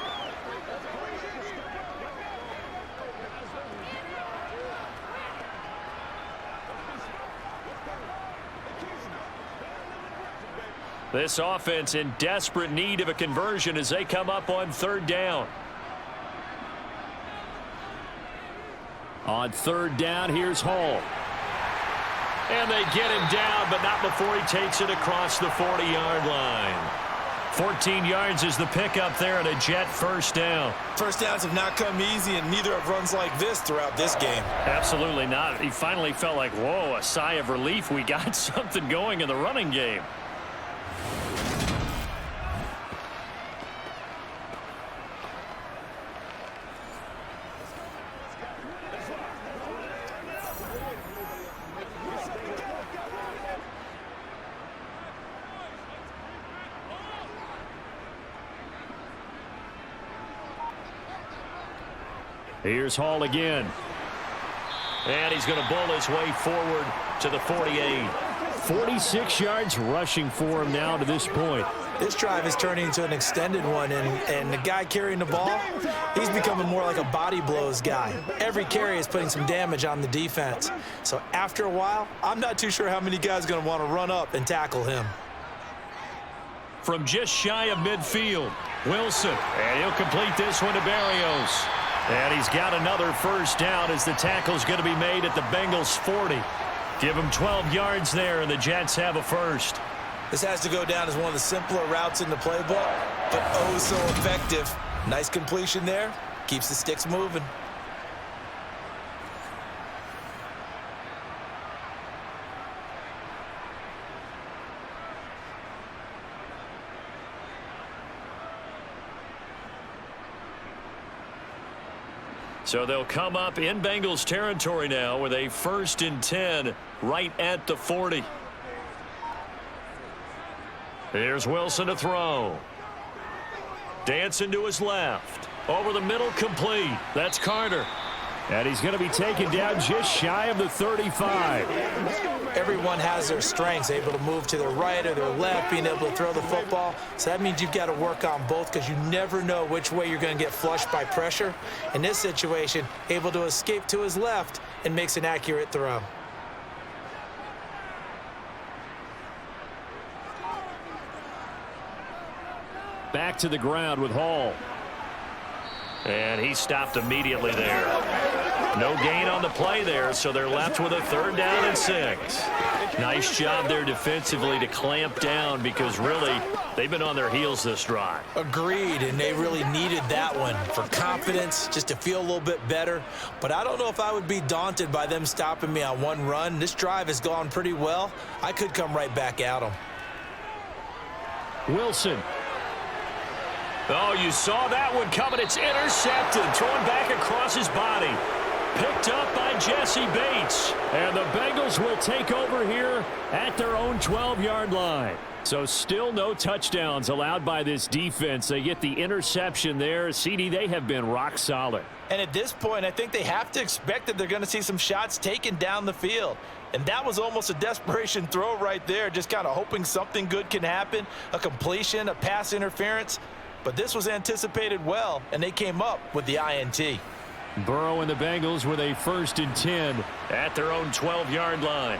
This offense in desperate need of a conversion as they come up on 3rd down. On 3rd down, here's Hall. And they get him down, but not before he takes it across the 40-yard line. 14 yards is the pickup there and a Jet first down. First downs have not come easy, and neither have runs like this throughout this game. Absolutely not. He finally felt like, whoa, a sigh of relief. We got something going in the running game. Here's Hall again. And he's going to bull his way forward to the 48. 46 yards rushing for him now to this point. This drive is turning into an extended one, and the guy carrying the ball, he's becoming more like a body blows guy. Every carry is putting some damage on the defense. So after a while, I'm not too sure how many guys are going to want to run up and tackle him. From just shy of midfield, Wilson. And he'll complete this one to Berrios. And he's got another first down as the tackle's going to be made at the Bengals 40. Give him 12 yards there, and the Jets have a first. This has to go down as one of the simpler routes in the playbook, but oh so effective. Nice completion there. Keeps the sticks moving. So they'll come up in Bengals territory now with a 1st and 10 right at the 40. Here's Wilson to throw. Dancing to his left. Over the middle, complete. That's Carter. And he's going to be taken down just shy of the 35. Everyone has their strengths, able to move to their right or their left, being able to throw the football. So that means you've got to work on both because you never know which way you're going to get flushed by pressure. In this situation, able to escape to his left and makes an accurate throw. Back to the ground with Hall. And he stopped immediately there. No gain on the play there, so they're left with a 3rd down and 6. Nice job there defensively to clamp down because really they've been on their heels this drive. Agreed, and they really needed that one for confidence, just to feel a little bit better. But I don't know if I would be daunted by them stopping me on one run. This drive has gone pretty well. I could come right back at them. Wilson. Oh, you saw that one coming. It's intercepted. Thrown back across his body. Picked up by Jesse Bates. And the Bengals will take over here at their own 12-yard line. So still no touchdowns allowed by this defense. They get the interception there. CD, they have been rock solid. And at this point, I think they have to expect that they're going to see some shots taken down the field. And that was almost a desperation throw right there, just kind of hoping something good can happen, a completion, a pass interference. But this was anticipated well, and they came up with the INT. Burrow and the Bengals with a 1st and 10 at their own 12-yard line.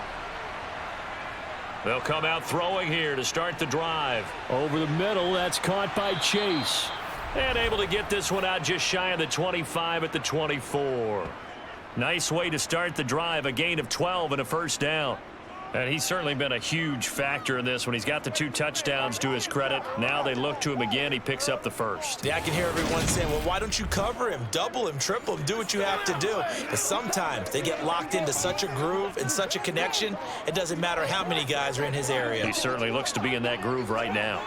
They'll come out throwing here to start the drive. Over the middle, that's caught by Chase. And able to get this one out just shy of the 25 at the 24. Nice way to start the drive, a gain of 12 and a first down. And he's certainly been a huge factor in this when he's got the 2 touchdowns to his credit. Now they look to him again. He picks up the first. Yeah, I can hear everyone saying, well, why don't you cover him, double him, triple him, do what you have to do. But sometimes they get locked into such a groove and such a connection, it doesn't matter how many guys are in his area. He certainly looks to be in that groove right now.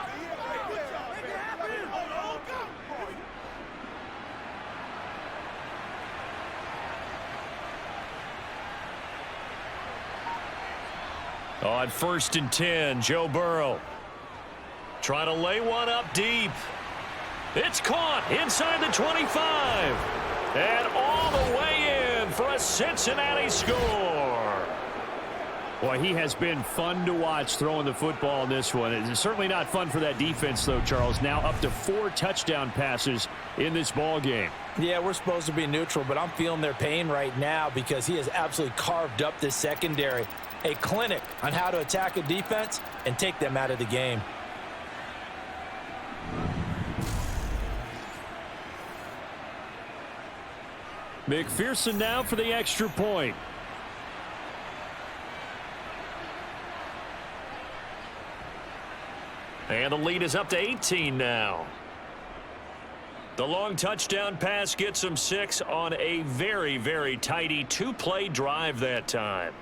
On 1st and 10, Joe Burrow trying to lay one up deep. It's caught inside the 25. And all the way in for a Cincinnati score. Boy, he has been fun to watch throwing the football in this one. It's certainly not fun for that defense, though, Charles. Now up to 4 touchdown passes in this ball game. Yeah, we're supposed to be neutral, but I'm feeling their pain right now because he has absolutely carved up this secondary. A clinic on how to attack a defense and take them out of the game. McPherson now for the extra point. And the lead is up to 18 now. The long touchdown pass gets them 6 on a very, very tidy 2-play drive that time.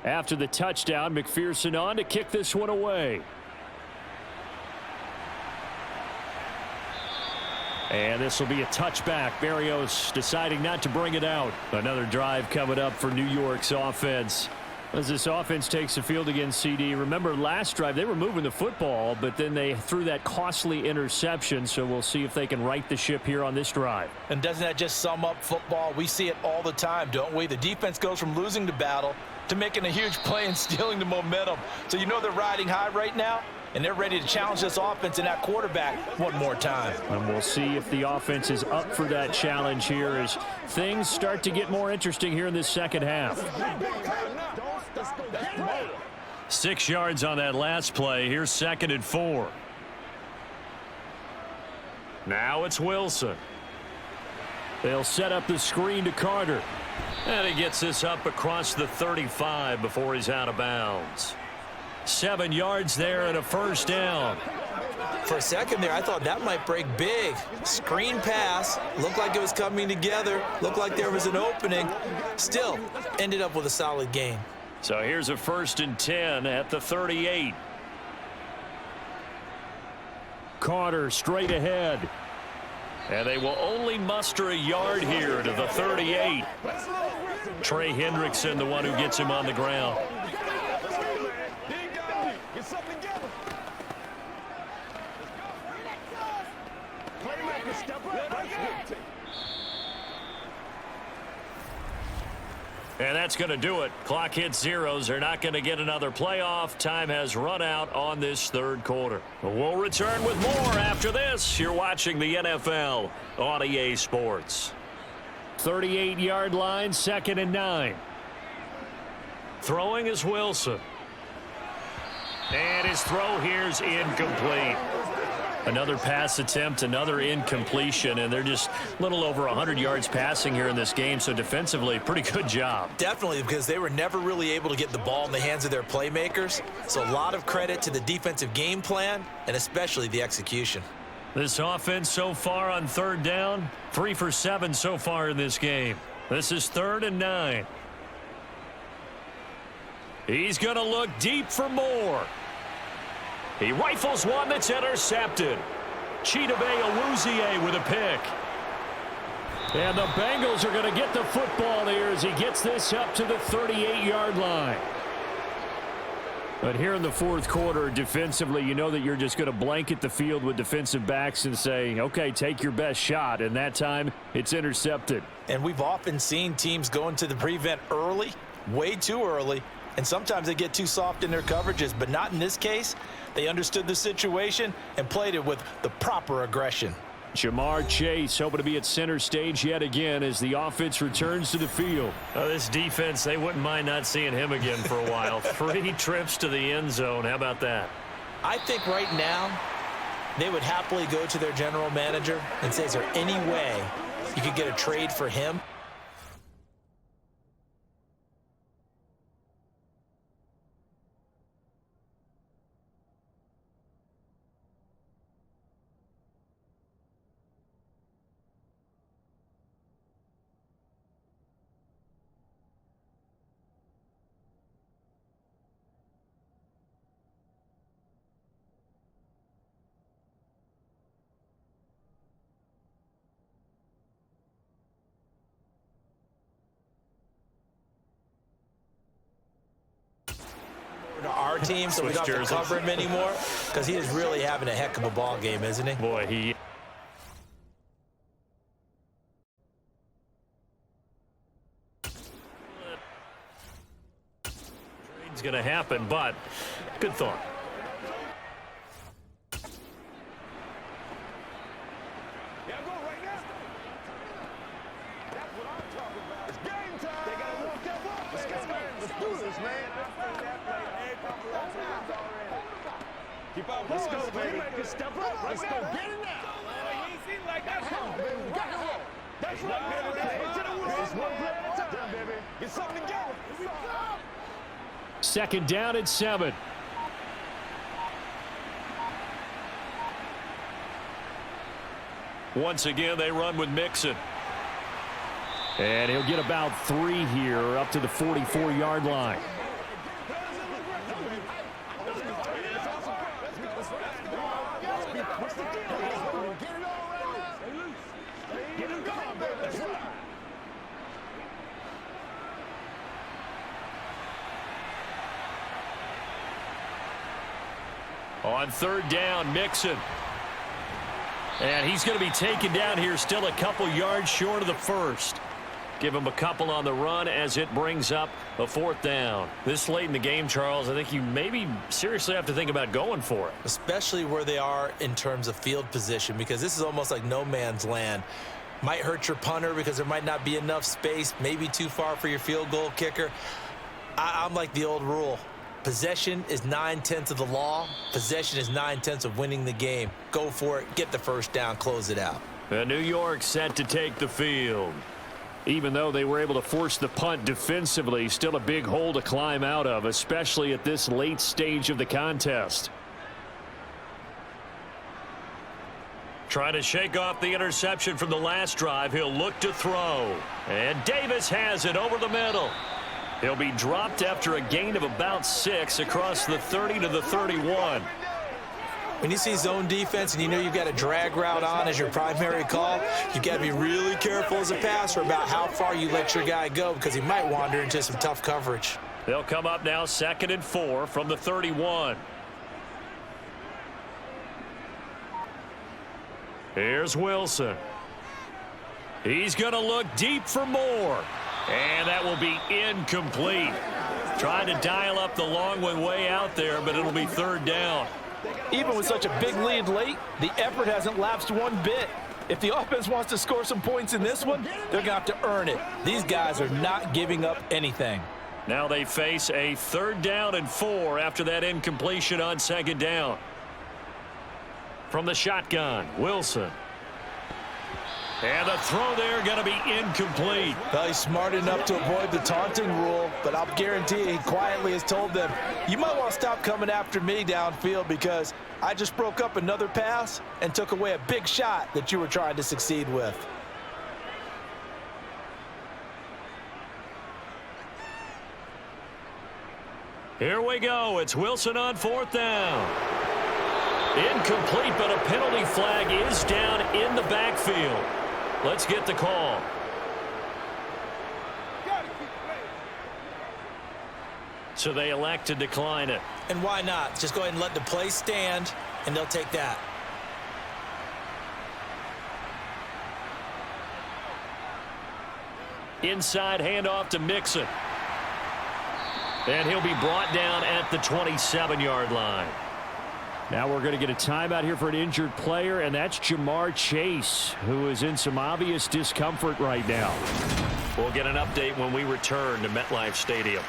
After the touchdown, McPherson on to kick this one away. And this will be a touchback. Berrios deciding not to bring it out. Another drive coming up for New York's offense. As this offense takes the field against CD, remember last drive they were moving the football, but then they threw that costly interception, so we'll see if they can right the ship here on this drive. And doesn't that just sum up football? We see it all the time, don't we? The defense goes from losing the battle to making a huge play and stealing the momentum. So you know they're riding high right now, and they're ready to challenge this offense and that quarterback one more time. And we'll see if the offense is up for that challenge here as things start to get more interesting here in this second half. 6 yards on that last play. Here's 2nd and 4. Now it's Wilson. They'll set up the screen to Carter. And he gets this up across the 35 before he's out of bounds. 7 yards there and a first down. For a second there, I thought that might break big. Screen pass, looked like it was coming together, looked like there was an opening. Still, ended up with a solid gain. So here's a 1st and 10 at the 38. Carter straight ahead. And they will only muster a yard here to the 38. Trey Hendrickson, the one who gets him on the ground. And that's going to do it. Clock hits zeros. They're not going to get another playoff. Time has run out on this 3rd quarter. We'll return with more after this. You're watching the NFL on EA Sports. 38-yard line, 2nd and 9. Throwing is Wilson. And his throw here's incomplete. Another pass attempt, another incompletion, and they're just a little over 100 yards passing here in this game, so defensively, pretty good job. Definitely, because they were never really able to get the ball in the hands of their playmakers. So a lot of credit to the defensive game plan, and especially the execution. This offense so far on 3rd down, 3 for 7 so far in this game. This is 3rd and 9. He's going to look deep for more. He rifles one that's intercepted. Chidobe Awuzie with a pick. And the Bengals are going to get the football here as he gets this up to the 38-yard line. But here in the 4th quarter, defensively, you know that you're just going to blanket the field with defensive backs and say, okay, take your best shot. And that time, it's intercepted. And we've often seen teams go into the prevent early, way too early, and sometimes they get too soft in their coverages, but not in this case. They understood the situation and played it with the proper aggression. Jamar Chase hoping to be at center stage yet again as the offense returns to the field. This defense, they wouldn't mind not seeing him again for a while. 3 trips to the end zone. How about that? I think right now they would happily go to their general manager and say, is there any way you could get a trade for him? To our team, so we don't have to cover him anymore, because he is really having a heck of a ball game, isn't he? Boy, he... Trade's going to happen, but good thought. Keep up. Let's go, baby. Step up. Let's go. Get it now. That's right, baby. It's one play at a time, baby. Get something together. 2nd down and 7. Once again, they run with Mixon. And he'll get about 3 here up to the 44-yard line. On third down, Mixon. And he's going to be taken down here, still a couple yards short of the first. Give him a couple on the run as it brings up a fourth down. This late in the game, Charles, I think you maybe seriously have to think about going for it. Especially where they are in terms of field position, because this is almost like no man's land. Might hurt your punter because there might not be enough space, maybe too far for your field goal kicker. I'm like the old rule. Possession is 9/10 of the law. Possession is 9/10 of winning the game. Go for it, get the first down, close it out. New York set to take the field. Even though they were able to force the punt defensively, still a big hole to climb out of, especially at this late stage of the contest. Trying to shake off the interception from the last drive. He'll look to throw. And Davis has it over the middle. He'll be dropped after a gain of about 6 across the 30 to the 31. When you see zone defense and you know you've got a drag route on as your primary call, you've got to be really careful as a passer about how far you let your guy go because he might wander into some tough coverage. They'll come up now 2nd and 4 from the 31. Here's Wilson. He's going to look deep for more. And that will be incomplete. Trying to dial up the long one way out there, but it'll be third down. Even with such a big lead late, the effort hasn't lapsed one bit. If the offense wants to score some points in this one, they're going to have to earn it. These guys are not giving up anything. Now they face a 3rd down and 4 after that incompletion on 2nd down. From the shotgun, Wilson. And the throw there going to be incomplete. Well, he's smart enough to avoid the taunting rule, but I'll guarantee you he quietly has told them, you might want to stop coming after me downfield because I just broke up another pass and took away a big shot that you were trying to succeed with. Here we go. It's Wilson on 4th down. Incomplete, but a penalty flag is down in the backfield. Let's get the call. So they elect to decline it. And why not? Just go ahead and let the play stand, and they'll take that. Inside handoff to Mixon. And he'll be brought down at the 27-yard line. Now we're going to get a timeout here for an injured player, and that's Jamar Chase, who is in some obvious discomfort right now. We'll get an update when we return to MetLife Stadium.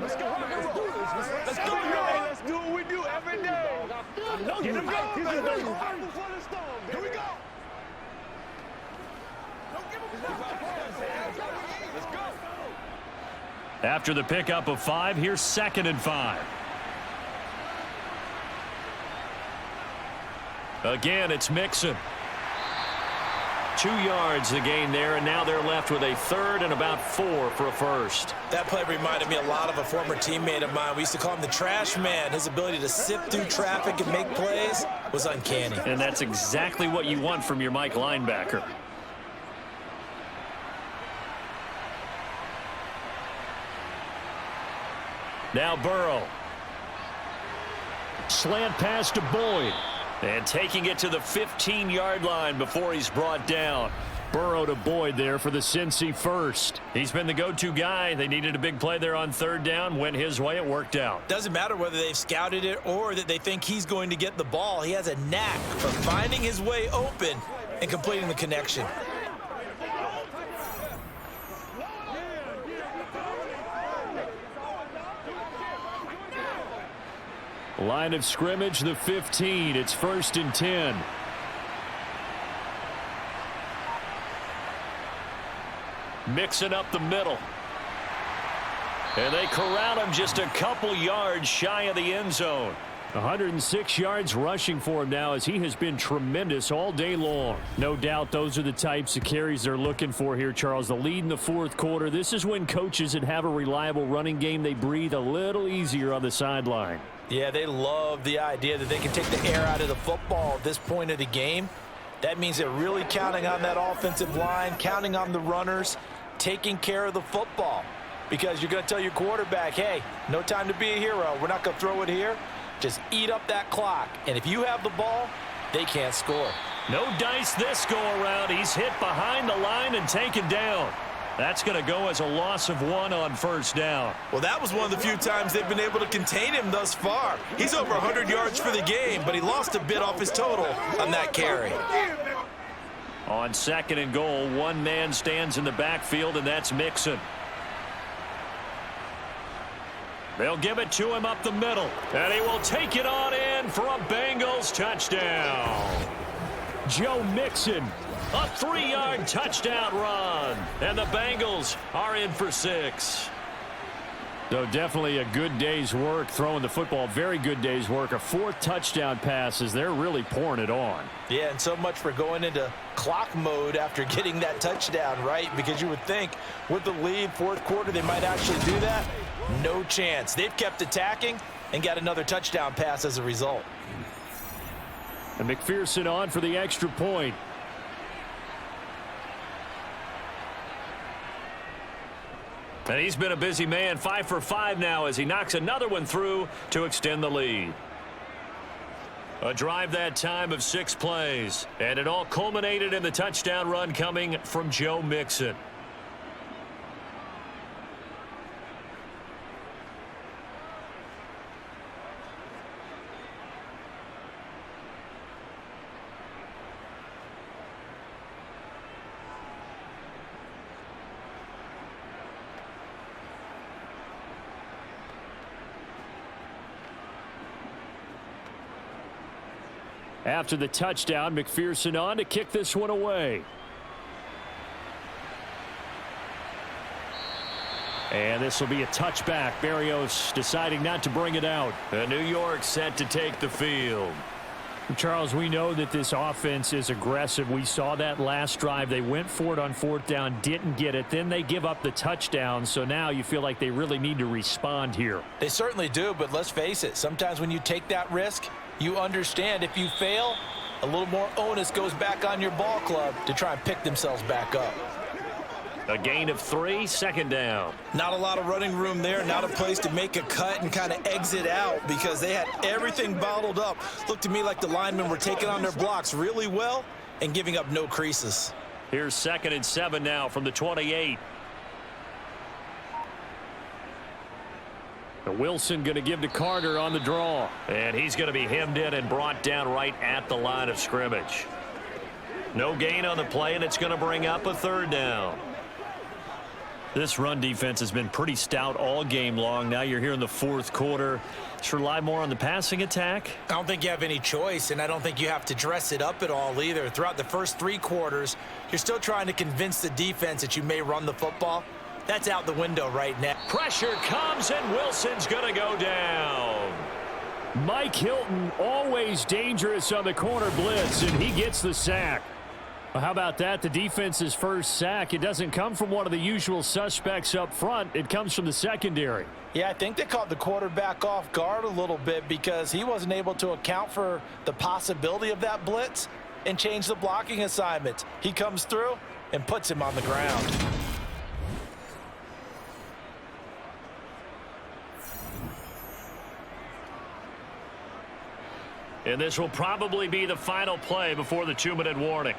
Let's do what we do every day. Get him going, baby. Here we go. Let's go. After the pickup of 5, here's 2nd and 5. Again, it's Mixon. 2 yards the gain there, and now they're left with a 3rd and about 4 for a first. That play reminded me a lot of a former teammate of mine. We used to call him the trash man. His ability to sift through traffic and make plays was uncanny. And that's exactly what you want from your Mike linebacker. Now Burrow. Slant pass to Boyd. And taking it to the 15-yard line before he's brought down. Burrow to Boyd there for the Cincy first. He's been the go-to guy. They needed a big play there on 3rd down. Went his way. It worked out. Doesn't matter whether they've scouted it or that they think he's going to get the ball. He has a knack for finding his way open and completing the connection. Line of scrimmage, the 15. It's 1st and 10. Mixing up the middle. And they corral him just a couple yards shy of the end zone. 106 yards rushing for him now as he has been tremendous all day long. No doubt those are the types of carries they're looking for here, Charles. The lead in the 4th quarter. This is when coaches that have a reliable running game, they breathe a little easier on the sideline. Yeah, they love the idea that they can take the air out of the football at this point of the game. That means they're really counting on that offensive line, counting on the runners, taking care of the football. Because you're going to tell your quarterback, hey, no time to be a hero. We're not going to throw it here. Just eat up that clock. And if you have the ball, they can't score. No dice this go-around. He's hit behind the line and taken down. That's going to go as a loss of 1 on first down. Well, that was one of the few times they've been able to contain him thus far. He's over 100 yards for the game, but he lost a bit off his total on that carry. On 2nd and goal, one man stands in the backfield, and that's Mixon. They'll give it to him up the middle, and he will take it on in for a Bengals touchdown. Joe Mixon, a 3-yard touchdown run, and the Bengals are in for 6. So definitely a good day's work throwing the football. Very good day's work. A 4th touchdown passes. They're really pouring it on. Yeah, and so much for going into clock mode after getting that touchdown, right? Because you would think with the lead, 4th quarter, they might actually do that. No chance. They've kept attacking and got another touchdown pass as a result. And McPherson on for the extra point. And he's been a busy man, 5 for 5 now as he knocks another one through to extend the lead. A drive that time of 6 plays, and it all culminated in the touchdown run coming from Joe Mixon. After the touchdown, McPherson on to kick this one away. And this will be a touchback. Berrios deciding not to bring it out. And New York set to take the field. Charles, we know that this offense is aggressive. We saw that last drive. They went for it on 4th down, didn't get it. Then they give up the touchdown. So now you feel like they really need to respond here. They certainly do, but let's face it. Sometimes when you take that risk, you understand if you fail, a little more onus goes back on your ball club to try and pick themselves back up. A gain of 3, 2nd down. Not a lot of running room there, not a place to make a cut and kind of exit out because they had everything bottled up. Looked to me like the linemen were taking on their blocks really well and giving up no creases. Here's 2nd and 7 now from the 28. Wilson going to give to Carter on the draw. And he's going to be hemmed in and brought down right at the line of scrimmage. No gain on the play, and it's going to bring up a 3rd down. This run defense has been pretty stout all game long. Now you're here in the 4th quarter. Just rely more on the passing attack. I don't think you have any choice, and I don't think you have to dress it up at all either. Throughout the first 3 quarters, you're still trying to convince the defense that you may run the football. That's out the window right now. Pressure comes, and Wilson's going to go down. Mike Hilton, always dangerous on the corner blitz, and he gets the sack. Well, how about that? The defense's first sack. It doesn't come from one of the usual suspects up front. It comes from the secondary. Yeah, I think they caught the quarterback off guard a little bit because he wasn't able to account for the possibility of that blitz and change the blocking assignments. He comes through and puts him on the ground. And this will probably be the final play before the 2-minute warning.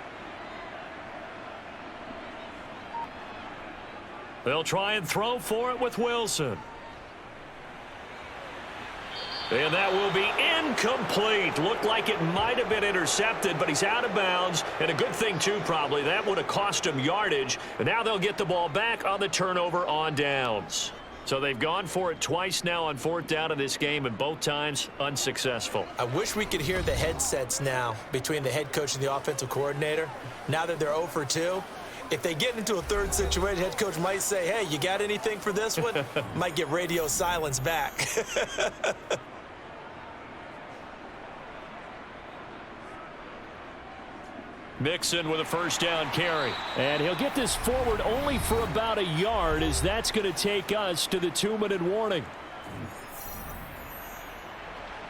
They'll try and throw for it with Wilson. And that will be incomplete. Looked like it might have been intercepted, but he's out of bounds. And a good thing, too, probably. That would have cost him yardage. And now they'll get the ball back on the turnover on downs. So they've gone for it twice now on 4th down in this game, and both times unsuccessful. I wish we could hear the headsets now between the head coach and the offensive coordinator. Now that they're 0 for 2, if they get into a 3rd situation, head coach might say, hey, you got anything for this one? Might get radio silence back. Mixon with a 1st down carry. And he'll get this forward only for about a yard, as that's going to take us to the 2-minute warning.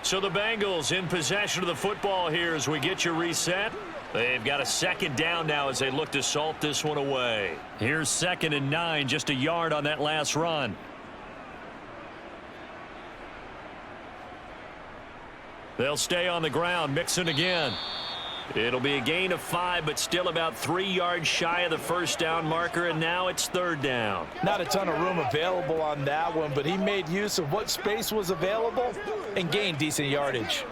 So the Bengals in possession of the football here as we get you reset. They've got a second down now as they look to salt this one away. Here's 2nd and 9, just a yard on that last run. They'll stay on the ground. Mixon again. It'll be a gain of 5, but still about 3 yards shy of the first down marker, and now it's 3rd down. Not a ton of room available on that one, but he made use of what space was available and gained decent yardage.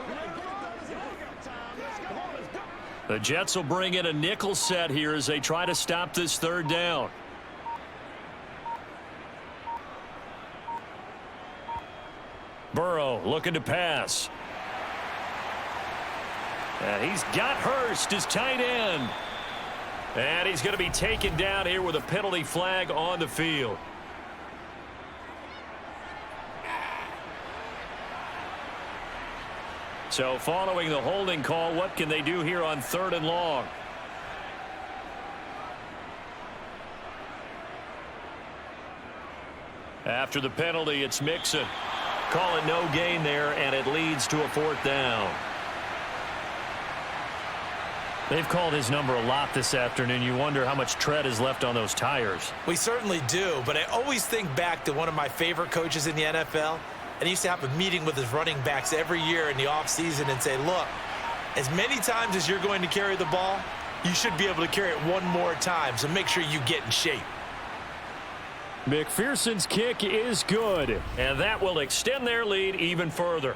The Jets will bring in a nickel set here as they try to stop this 3rd down. Burrow looking to pass. And he's got Hurst, his tight end. And he's going to be taken down here with a penalty flag on the field. So following the holding call, what can they do here on 3rd and long? After the penalty, it's Mixon. Call it no gain there, and it leads to a 4th down. They've called his number a lot this afternoon. You wonder how much tread is left on those tires. We certainly do, but I always think back to one of my favorite coaches in the NFL, and he used to have a meeting with his running backs every year in the offseason and say, look, as many times as you're going to carry the ball, you should be able to carry it one more time, so make sure you get in shape. McPherson's kick is good. And that will extend their lead even further.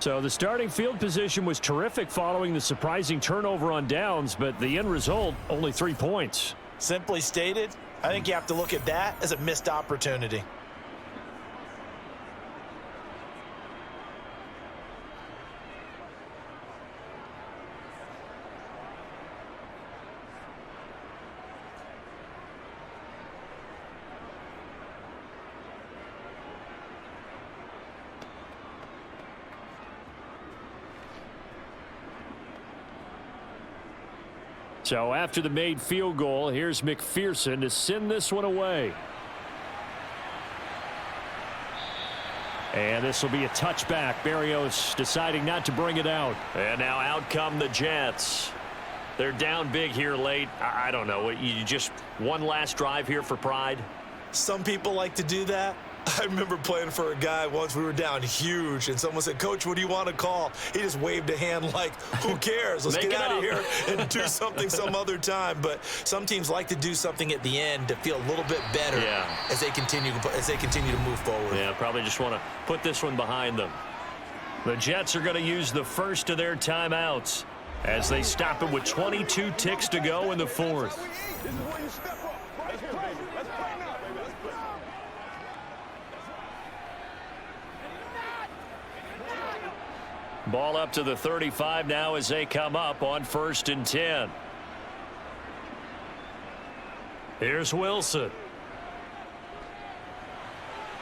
So the starting field position was terrific following the surprising turnover on downs, but the end result, only 3 points. Simply stated, I think you have to look at that as a missed opportunity. So after the made field goal, here's McPherson to send this one away. And this will be a touchback. Berrios deciding not to bring it out. And now out come the Jets. They're down big here late. I don't know. You just one last drive here for pride? Some people like to do that. I remember playing for a guy once. We were down huge, and someone said, Coach, what do you want to call? He just waved a hand like, who cares? Let's get out of here and do something some other time. But some teams like to do something at the end to feel a little bit better as they continue to move forward. Yeah, probably just want to put this one behind them. The Jets are going to use the first of their timeouts as they stop it with 22 ticks to go in the 4th. Ball up to the 35 now as they come up on 1st and 10. Here's Wilson.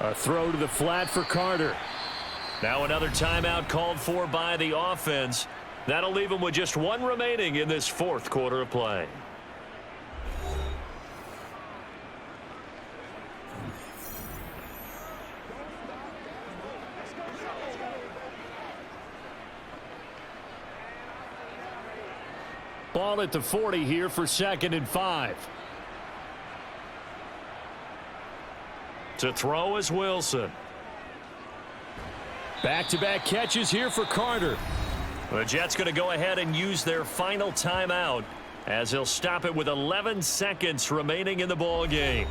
A throw to the flat for Carter. Now another timeout called for by the offense. That'll leave them with just 1 remaining in this 4th quarter of play. Ball at the 40 here for 2nd and 5. To throw is Wilson. Back-to-back catches here for Carter. The Jets going to go ahead and use their final timeout as they'll stop it with 11 seconds remaining in the ball game.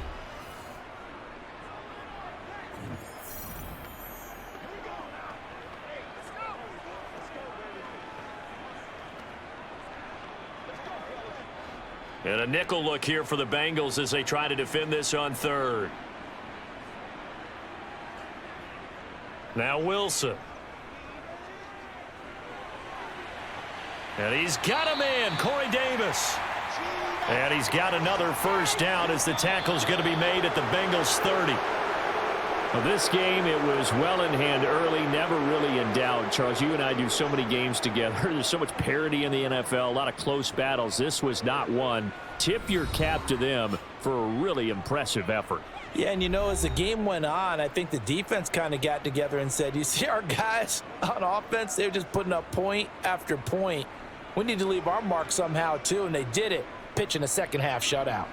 And a nickel look here for the Bengals as they try to defend this on 3rd. Now Wilson. And he's got a man, Corey Davis. And he's got another first down as the tackle's going to be made at the Bengals 30. Well, this game, it was well in hand early, never really in doubt. Charles, you and I do so many games together. There's so much parity in the NFL, a lot of close battles. This was not one. Tip your cap to them for a really impressive effort. Yeah, and you know, as the game went on, I think the defense kind of got together and said, you see our guys on offense, they're just putting up point after point. We need to leave our mark somehow, too, and they did it, pitching a second-half shutout.